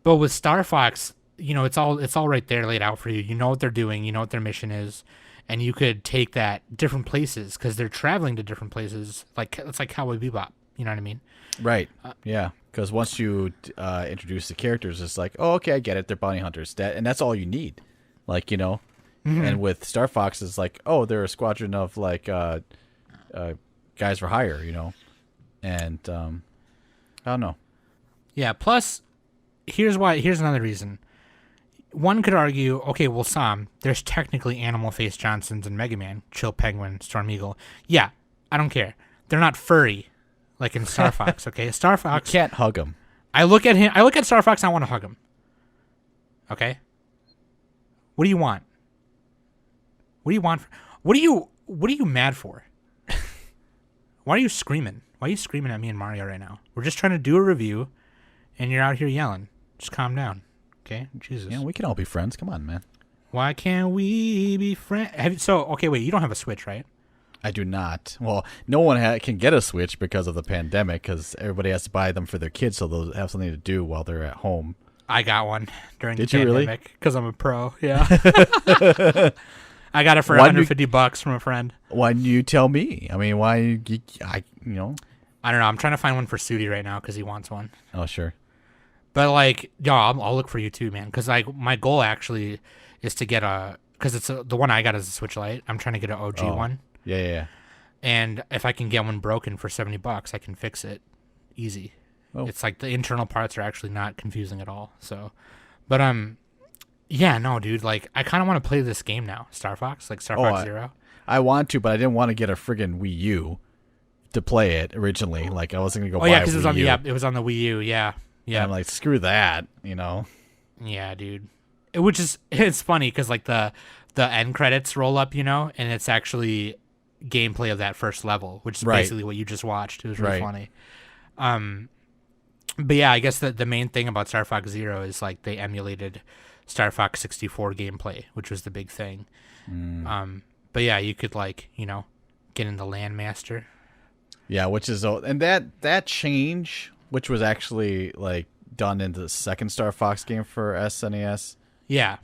But with Star Fox, you know, it's all right there laid out for you. You know what they're doing. You know what their mission is. And you could take that different places because they're traveling to different places. Like it's like Cowboy Bebop. You know what I mean? Right. Yeah. Because once you introduce the characters, it's like, oh, okay, I get it. They're bounty hunters. And that's all you need. Like, you know, And with Star Fox, it's like, oh, they're a squadron of like guys for hire, you know, and I don't know. Yeah. Plus, here's another reason. One could argue, okay, well, Sam, there's technically Animal Face Johnsons and Mega Man, Chill Penguin, Storm Eagle. Yeah, I don't care. They're not furry, like in Star Fox. Okay, Star Fox. You can't hug him. I look at him. I look at Star Fox. And I want to hug him. Okay. What do you want? What do you want? What are you mad for? Why are you screaming? Why are you screaming at me and Mario right now? We're just trying to do a review, and you're out here yelling. Just calm down. Okay, Jesus. Yeah, we can all be friends. Come on, man. Why can't we be friends? Okay, wait. You don't have a Switch, right? I do not. Well, no one can get a Switch because of the pandemic, because everybody has to buy them for their kids, so they'll have something to do while they're at home. I got one during the Did you really? pandemic because I'm a pro. Yeah. I got it for $150 from a friend. Why didn't you tell me? I mean, why? You know. I don't know. I'm trying to find one for Sudi right now because he wants one. Oh, sure. But like, yo, I'll look for you too, man. Because like, my goal actually is to get because it's the one I got is a Switch Lite. I'm trying to get an OG one. Yeah. And if I can get one broken for $70, I can fix it easy. Oh. It's like the internal parts are actually not confusing at all. So, but yeah, no, dude. Like, I kind of want to play this game now, Star Fox, like Star Fox Zero. I want to, but I didn't want to get a friggin' Wii U to play it originally. Like, I wasn't gonna go. Oh yeah, because it was on the Wii U. Yeah. And I'm like, screw that, you know. Yeah, dude. It's funny because like the end credits roll up, you know, and it's actually gameplay of that first level, which is basically what you just watched. It was really funny. But yeah, I guess the main thing about Star Fox Zero is like they emulated Star Fox 64 gameplay, which was the big thing. But yeah, you could like, you know, get into Landmaster. Yeah, which is and that change, which was actually like done in the second Star Fox game for SNES. Yeah.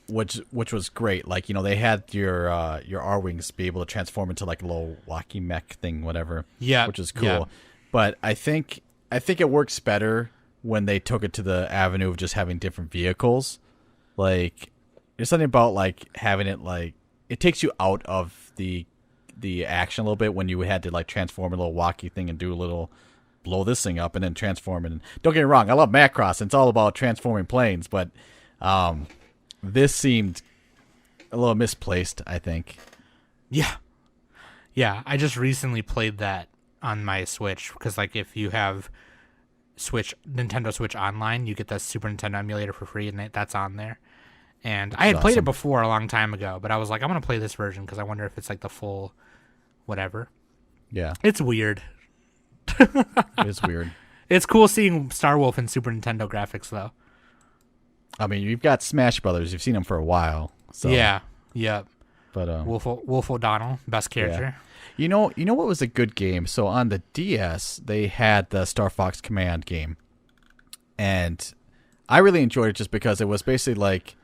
Which was great. Like, you know, they had your R-Wings be able to transform into like a little walkie mech thing, whatever. Yeah. Which is cool. Yeah. But I think it works better when they took it to the avenue of just having different vehicles. Like, there's something about like having it like it takes you out of the action a little bit when you had to like transform a little walkie thing and do a little blow this thing up and then transform it. And don't get me wrong, I love Macross. It's all about transforming planes, but this seemed a little misplaced, I think. Yeah. Yeah, I just recently played that on my Switch because like if you have Nintendo Switch Online, you get the Super Nintendo emulator for free, and that's on there. And I had played it before a long time ago, but I was like, I'm going to play this version because I wonder if it's like the full whatever. Yeah. It's weird. It's weird. It's cool seeing Star Wolf in Super Nintendo graphics, though. I mean, you've got Smash Brothers. You've seen them for a while. So. Yeah. Yep. But Wolf O'Donnell, best character. Yeah. You know what was a good game? So on the DS, they had the Star Fox Command game. And I really enjoyed it just because it was basically like,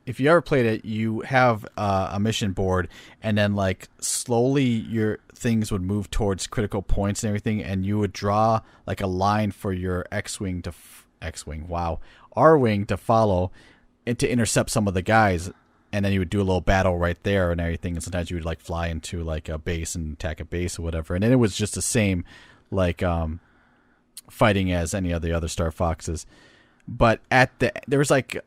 if you ever played it, you have a mission board, and then like slowly your things would move towards critical points and everything, and you would draw like a line for your R-Wing to follow and to intercept some of the guys, and then you would do a little battle right there and everything, and sometimes you would like fly into like a base and attack a base or whatever, and then it was just the same like fighting as any of the other Star Foxes. But there was like,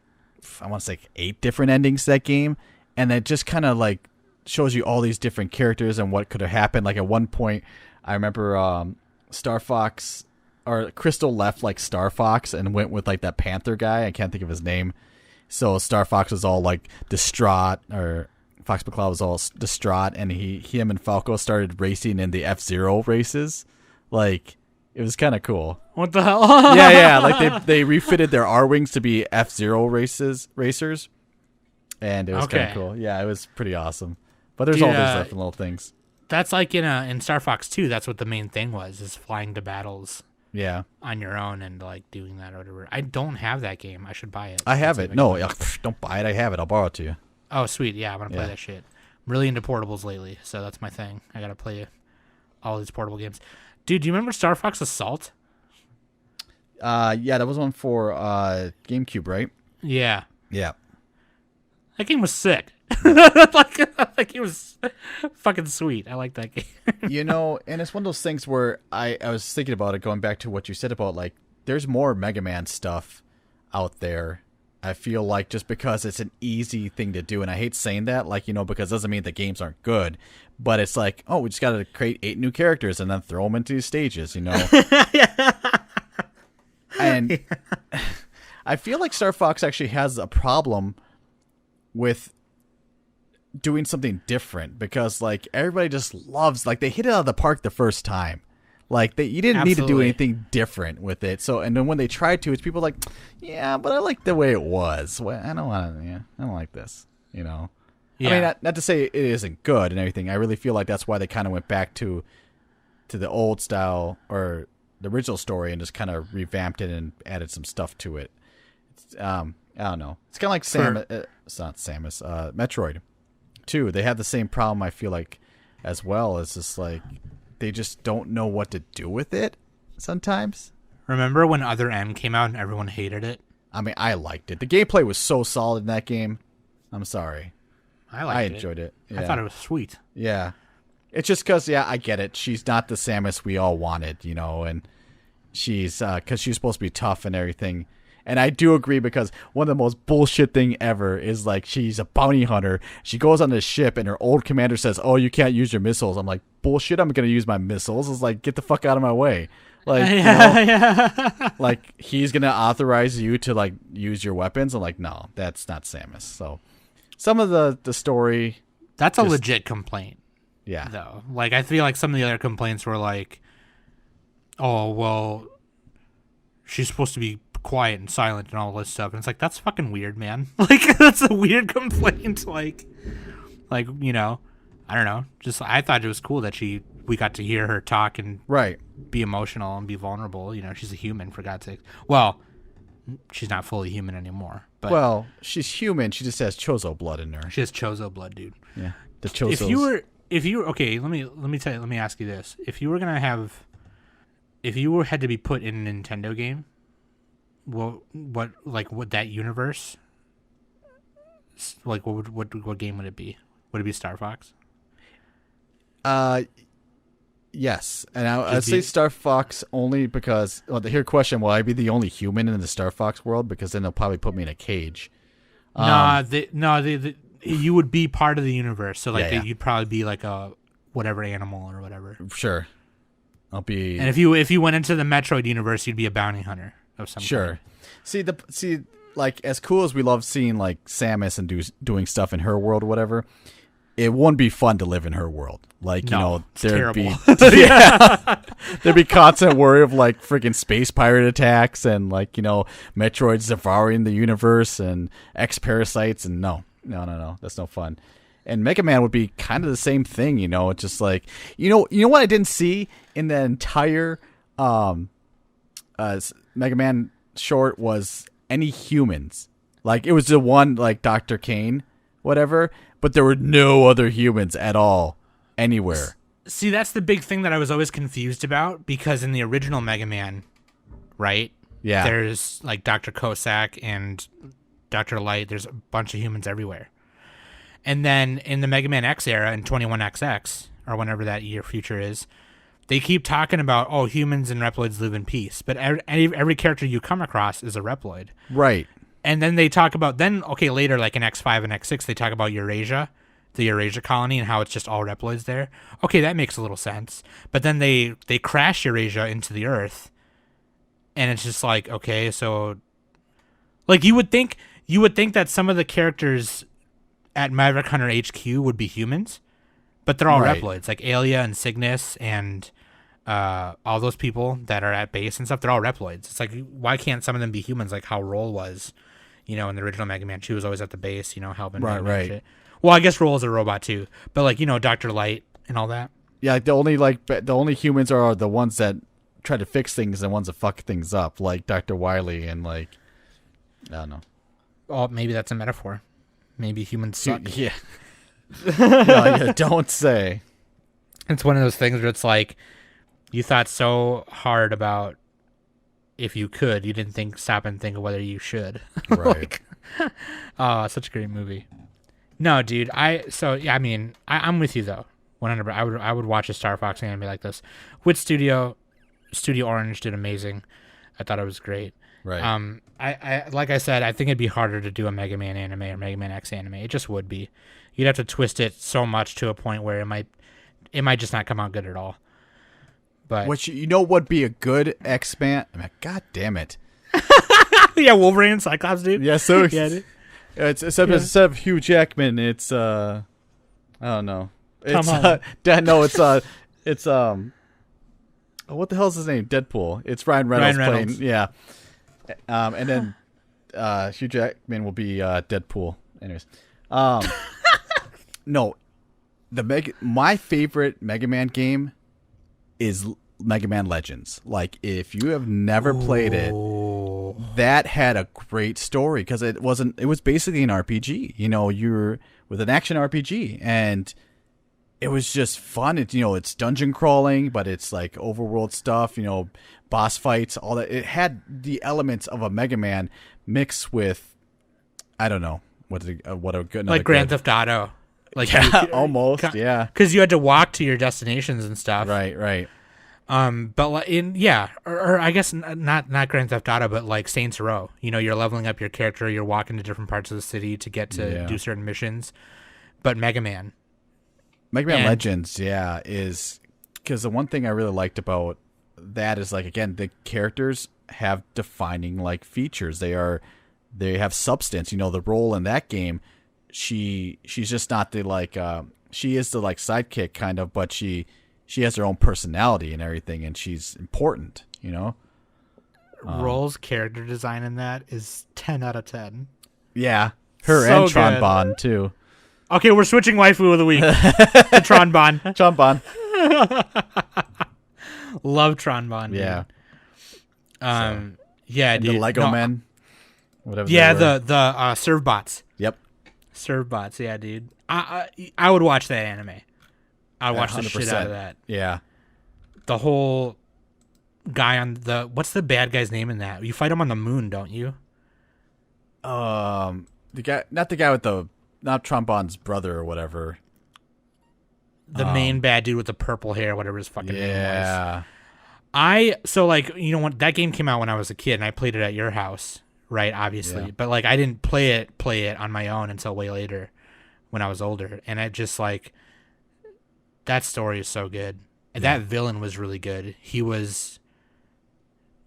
I want to say 8 different endings to that game, and it just kind of like shows you all these different characters and what could have happened. Like at one point, I remember Star Fox or Crystal left like Star Fox and went with like that Panther guy. I can't think of his name. So Star Fox was all like distraught, or Fox McCloud was all distraught, and him and Falco started racing in the F-Zero races. Like, it was kind of cool. What the hell? yeah. Like they refitted their R-Wings to be F-Zero racers, and it was kind of cool. Yeah, it was pretty awesome. But there's all these different little things. That's like in Star Fox 2. That's what the main thing was: is flying to battles. Yeah. On your own and like doing that or whatever. I don't have that game. I should buy it. I have it. No, don't buy it. I have it. I'll borrow it to you. Oh, sweet. Yeah, I'm gonna play that shit. I'm really into portables lately, so that's my thing. I gotta play all these portable games. Dude, do you remember Star Fox Assault? Yeah, that was one for GameCube, right? Yeah. Yeah. That game was sick. Like it was fucking sweet. I like that game. And it's one of those things where I was thinking about it, going back to what you said about, like, there's more Mega Man stuff out there. I feel like just because it's an easy thing to do, and I hate saying that, like, because it doesn't mean the games aren't good, but it's like, oh, we just got to create 8 new characters and then throw them into these stages, And I feel like Star Fox actually has a problem with doing something different, because, like, everybody just loves, like, they hit it out of the park the first time. Like, you didn't need to do anything different with it. So, and then when they tried to, it's people like, yeah, but I like the way it was. Well, I don't like this, Yeah. I mean, not to say it isn't good and everything. I really feel like that's why they kind of went back to the old style, or the original story, and just kind of revamped it and added some stuff to it. I don't know. It's kind of like it's not Samus, Metroid, too. They have the same problem, I feel like, as well. It's just like, they just don't know what to do with it sometimes. Remember when Other M came out and everyone hated it? I mean, I liked it. The gameplay was so solid in that game. I'm sorry. I enjoyed it. Yeah. I thought it was sweet. Yeah. It's just because, I get it. She's not the Samus we all wanted, and she's, because she's supposed to be tough and everything. And I do agree, because one of the most bullshit thing ever is, like, she's a bounty hunter. She goes on this ship and her old commander says, oh, you can't use your missiles. I'm like, bullshit, I'm going to use my missiles. It's like, get the fuck out of my way. Like, like, he's going to authorize you to, like, use your weapons. I'm like, no, that's not Samus. So some of the story. That's a legit complaint. Yeah. Though. Like, I feel like some of the other complaints were like, oh, well, she's supposed to be quiet and silent and all this stuff, and it's like, that's fucking weird, man. Like, that's a weird complaint. Like I don't know, just I thought it was cool that we got to hear her talk and be emotional and be vulnerable. She's a human, for God's sake. Well, she's not fully human anymore, but well, she's human. She just has Chozo blood in her. She has Chozo blood, dude. Yeah, the Chozos. If you were okay, let me ask you this: if you had to be put in a Nintendo game, what that universe, like, what game would it be? Would it be Star Fox? Yes, and I'd say Star Fox only because, here question: will I be the only human in the Star Fox world? Because then they'll probably put me in a cage. You would be part of the universe, so like you'd probably be like a whatever animal or whatever. Sure, I'll be. And if you went into the Metroid universe, you'd be a bounty hunter of some kind. See, like, as cool as we love seeing, like, Samus and doing stuff in her world or whatever, it wouldn't be fun to live in her world. Like, there'd be there'd be constant worry of, like, freaking space pirate attacks and, like, Metroids devouring the universe and X-parasites, and no, that's no fun. And Mega Man would be kind of the same thing, It's just like, what I didn't see in the entire Mega Man short was any humans. Like, it was the one, like, Dr. Kane, whatever, but there were no other humans at all anywhere. See, that's the big thing that I was always confused about, because in the original Mega Man, right? Yeah. There's, like, Dr. Cossack and Dr. Light. There's a bunch of humans everywhere. And then in the Mega Man X era, in 21XX, or whenever that year future is, they keep talking about, oh, humans and Reploids live in peace. But every character you come across is a Reploid. Right. And then they talk about, later, like in X5 and X6, they talk about Eurasia, the Eurasia colony, and how it's just all Reploids there. Okay, that makes a little sense. But then they crash Eurasia into the Earth, and it's just like, okay, so, like, you would think that some of the characters at Maverick Hunter HQ would be humans, but they're all Reploids, like Alia and Cygnus and all those people that are at base and stuff. They're all Reploids. It's like, why can't some of them be humans, like how Roll was, in the original Mega Man? She was always at the base, helping. Right. Shit. Well, I guess Roll's a robot too, but like, Dr. Light and all that. Yeah, like the only humans are the ones that try to fix things and ones that fuck things up, like Dr. Wily and, like, I don't know. Oh, maybe that's a metaphor. Maybe humans suck. Yeah. No, you don't say. It's one of those things where it's like, you thought so hard about if you didn't stop and think of whether you should. Right. Such a great movie. No, dude. I mean, I'm with you though. 100. I would watch a Star Fox anime like this. With Studio Orange did amazing. I thought it was great. Right. I like I said, I think it'd be harder to do a Mega Man anime or Mega Man X anime. It just would be. You'd have to twist it so much to a point where it might just not come out good at all. But Which would be a good X-Man? I mean, God damn it. yeah, Wolverine and Cyclops, dude. Yeah, so Yeah, dude. it's instead of Hugh Jackman, it's I don't know. It's what the hell's his name? Deadpool. It's Ryan Reynolds, playing. Yeah. And then Hugh Jackman will be Deadpool. Anyways. No. My favorite Mega Man game is Mega Man Legends. Like, if you have never played it, that had a great story because it was basically an RPG. You're with an action RPG, and it was just fun. It's dungeon crawling, but it's like overworld stuff, boss fights, all that. It had the elements of a Mega Man mixed with, I don't know, what a good, like Grand Theft Auto. Like almost, yeah. Because you had to walk to your destinations and stuff. Right. But or I guess not Grand Theft Auto, but like Saints Row. You're leveling up your character. You're walking to different parts of the city to get to do certain missions. But Mega Man Legends, is because the one thing I really liked about that is, like, again, the characters have defining like features. They have substance. The role in that game, she's just not the like she is the like sidekick kind of, but she has her own personality and everything, and she's important. Roll's character design in that is 10 out of 10. Yeah, her So and Tron good. Bond too. Okay, we're switching waifu of the week to Tron Bon. Tron Bond. Love Tron Bon. Yeah. Yeah, And dude. the Lego Men. Whatever. Yeah, they were. the serve bots. Yep. Serve bots. Yeah, dude. I would watch that anime. I'd watch the shit out of that. Yeah. The whole guy on what's the bad guy's name in that? You fight him on the moon, don't you? The guy, not the guy with not Tron Bond's brother or whatever. The main bad dude with the purple hair, whatever his fucking name was. Yeah. When that game came out when I was a kid, and I played it at your house, right? Obviously, Yeah. but like I didn't play it on my own until way later, when I was older, and it just like that story is so good, and that villain was really good. He was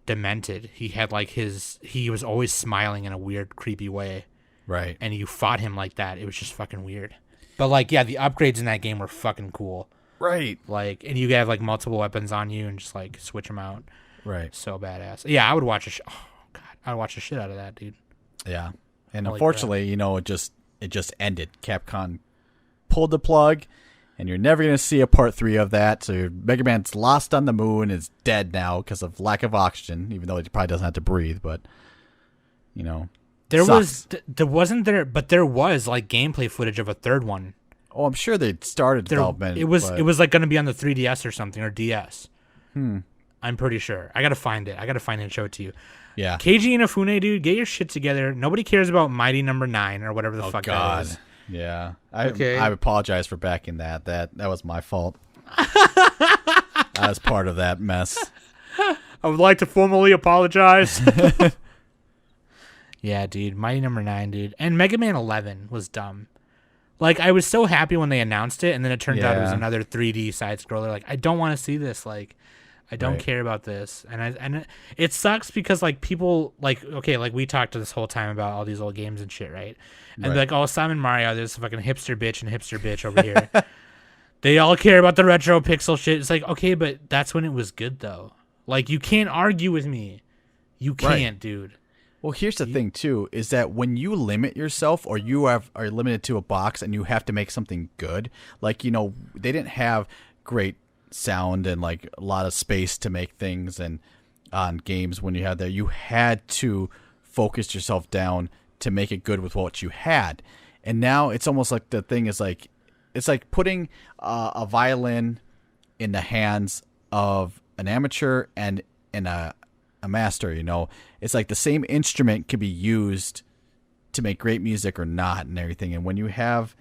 demented. He had like he was always smiling in a weird, creepy way, Right. and you fought him like that. It was just fucking weird. But like, yeah, the upgrades in that game were fucking cool. Right. Like, and you have like multiple weapons on you and just like switch them out. Right. So badass. Yeah, I would watch oh god, I would watch the shit out of that, dude. Yeah. And Holy unfortunately, it just ended. Capcom pulled the plug, and you're never going to see a part 3 of that. So Mega Man's lost on the moon, is dead now because of lack of oxygen, even though he probably doesn't have to breathe, but There sucks. there was like gameplay footage of a third one. Oh, I'm sure they started development. It was but- like going to be on the 3DS or something, or DS. I'm pretty sure. I got to find it. And show it to you. Yeah. Keiji Inafune, dude, get your shit together. Nobody cares about Mighty Number 9 or whatever the fuck that is. Yeah. Okay. I apologize for backing that. That was my fault. I was part of that mess. I would like to formally apologize. Yeah, dude. Mighty Number 9, dude. And Mega Man 11 was dumb. Like, I was so happy when they announced it, and then it turned out it was Yeah. another 3D side-scroller. Like, I don't want to see this. Like, I don't Right. care about this. And it sucks because, like, people, like, okay, like, we talked this whole time about all these old games and shit, right? And Right. like, oh, Simon Mario, there's a fucking hipster bitch over here. They all care about the retro pixel shit. It's like, okay, but that's when it was good, though. Like, you can't argue with me. You can't, dude. Well, here's the thing, too, is that when you limit yourself or you are limited to a box and you have to make something good, like, they didn't have great sound and, like, a lot of space to make things and on games when you had there. You had to focus yourself down to make it good with what you had. And now it's almost like the thing is like, it's like putting a violin in the hands of an amateur and a master, it's like the same instrument can be used to make great music or not and everything. And when you have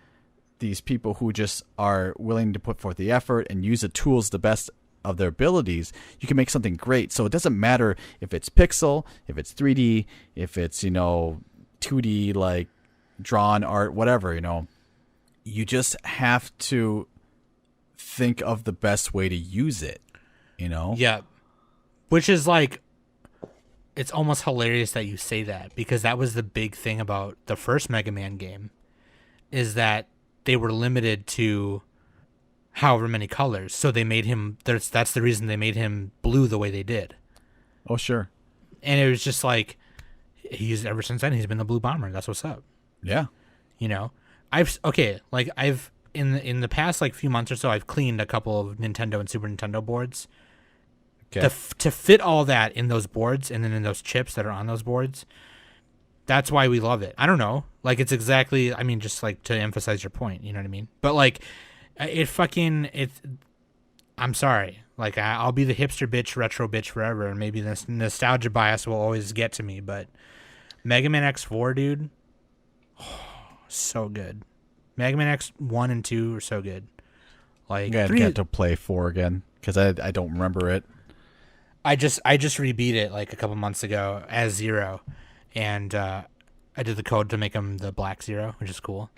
these people who just are willing to put forth the effort and use the tools the best of their abilities, you can make something great. So it doesn't matter if it's pixel, if it's 3D, if it's, 2D, like drawn art, whatever, you just have to think of the best way to use it, Yeah. Which is like, it's almost hilarious that you say that, because that was the big thing about the first Mega Man game, is that they were limited to however many colors. So they made him, that's the reason they made him blue the way they did. Oh, sure. And it was just like, ever since then, he's been the Blue Bomber. That's what's up. Yeah. I've in the past like few months or so, I've cleaned a couple of Nintendo and Super Nintendo boards. Okay. To fit all that in those boards and then in those chips that are on those boards. That's why we love it. I don't know. Like, it's exactly, just like to emphasize your point, you know what I mean? But like, I'm sorry. Like, I'll be the hipster bitch, retro bitch forever, and maybe this nostalgia bias will always get to me, but Mega Man X4, dude, so good. Mega Man X1 and 2 are so good. Like, I get to play 4 again, because I don't remember it. I just rebeat it like a couple months ago as Zero, and I did the code to make him the Black Zero, which is cool.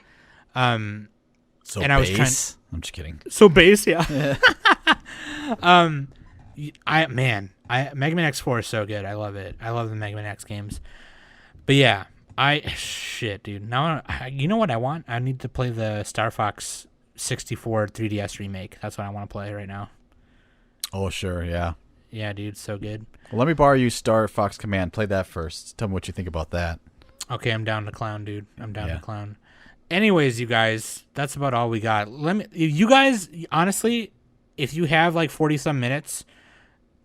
So and base? I'm just kidding. So base, yeah. Mega Man X4 is so good. I love it. I love the Mega Man X games. But yeah, shit, dude. Now, you know what I want? I need to play the Star Fox 64 3DS remake. That's what I want to play right now. Oh, sure, yeah. Yeah, dude, so good. Well, let me borrow you Star Fox Command. Play that first. Tell me what you think about that. Okay, I'm down to clown, dude. I'm down to clown. Anyways, you guys, that's about all we got. You guys, honestly, if you have like 40 some minutes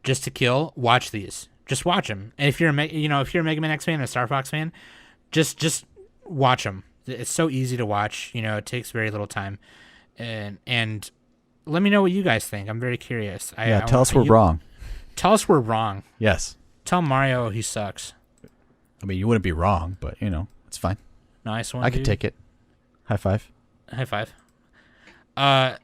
just to kill, watch these. Just watch them. And if you're a Mega Man X fan and a Star Fox fan, just watch them. It's so easy to watch. It takes very little time. And let me know what you guys think. I'm very curious. Tell us we're wrong. Tell us we're wrong. Yes. Tell Mario he sucks. I mean, you wouldn't be wrong, but it's fine. Nice one. I could take it. High five. High five. And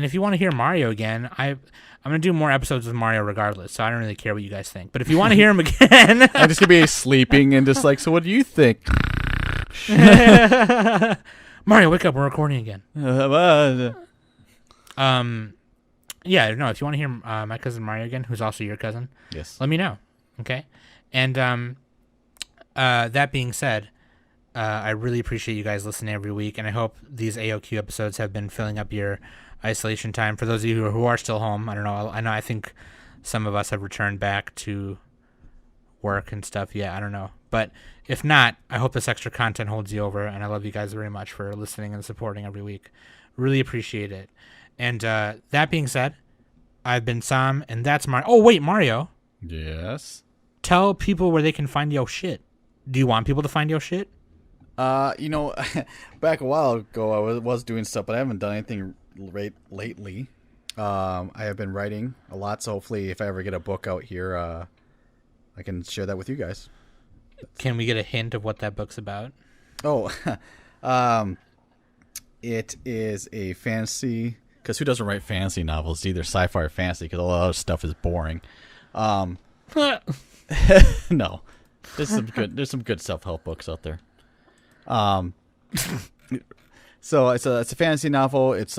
if you want to hear Mario again, I'm gonna do more episodes with Mario regardless, so I don't really care what you guys think. But if you want to hear him again, I'm just gonna be sleeping and just like, so what do you think? Mario, wake up! We're recording again. Yeah, no. If you want to hear my cousin Mario again, who's also your cousin, yes, let me know. Okay, and that being said, I really appreciate you guys listening every week, and I hope these AOQ episodes have been filling up your isolation time. For those of you who are still home, I don't know. I think some of us have returned back to work and stuff. Yeah, I don't know. But if not, I hope this extra content holds you over, and I love you guys very much for listening and supporting every week. Really appreciate it. And that being said, I've been Sam, and that's Mario. Oh, wait, Mario. Yes? Tell people where they can find your shit. Do you want people to find your shit? Back a while ago, I was doing stuff, but I haven't done anything lately. I have been writing a lot, so hopefully if I ever get a book out here, I can share that with you guys. Can we get a hint of what that book's about? Oh, it is a fantasy, because who doesn't write fantasy novels? It's either sci-fi or fantasy, because all the other stuff is boring. No. There's some good self-help books out there. So it's a fantasy novel. It's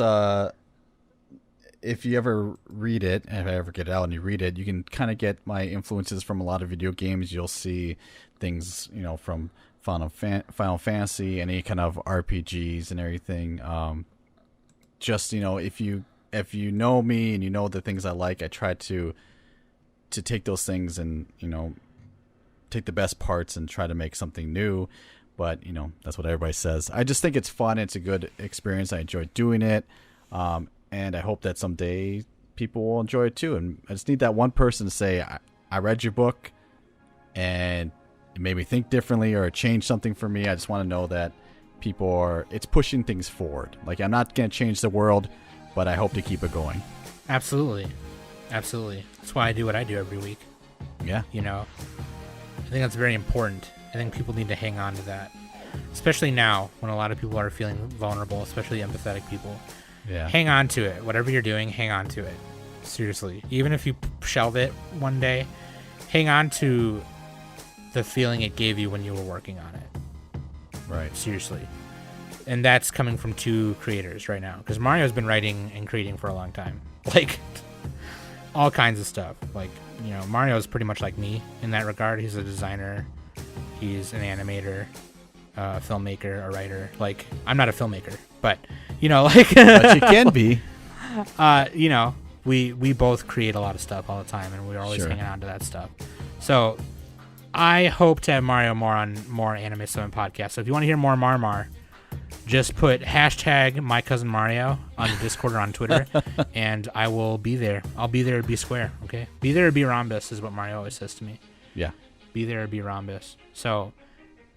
if you ever read it, if I ever get it out and you read it, you can kind of get my influences from a lot of video games. You'll see things, from Final Fantasy, any kind of RPGs and everything. Just, if you know me and you know the things I like, I try to take those things and, take the best parts and try to make something new. But, that's what everybody says. I just think it's fun. It's a good experience. I enjoy doing it. And I hope that someday people will enjoy it too. And I just need that one person to say, I read your book and it made me think differently or it changed something for me. I just want to know that it's pushing things forward. Like, I'm not going to change the world, but I hope to keep it going. Absolutely. Absolutely. That's why I do what I do every week. Yeah. I think that's very important. I think people need to hang on to that. especially now when a lot of people are feeling vulnerable, especially empathetic people. Yeah. Hang on to it. Whatever you're doing, hang on to it. Seriously. Even if you shelve it one day, hang on to the feeling it gave you when you were working on it. Right. Seriously. And that's coming from 2 creators right now. Because Mario's been writing and creating for a long time. Like, all kinds of stuff. Like, you know, Mario's pretty much like me in that regard. He's a designer. He's an animator, a filmmaker, a writer. Like, I'm not a filmmaker, but, you know, like... But you can be. You know, we both create a lot of stuff all the time, and we're always hanging on to that stuff. So I hope to have Mario more on more Anime Summit podcasts. So if you want to hear more Marmar, just put hashtag my cousin Mario on the Discord or on Twitter, and I will be there. I'll be there or be square, okay? Be there or be rhombus is what Mario always says to me. Yeah. Be there or be rhombus. So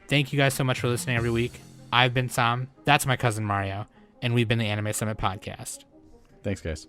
thank you guys so much for listening every week. I've been Sam. That's my cousin Mario, and we've been the Anime Summit podcast. Thanks, guys.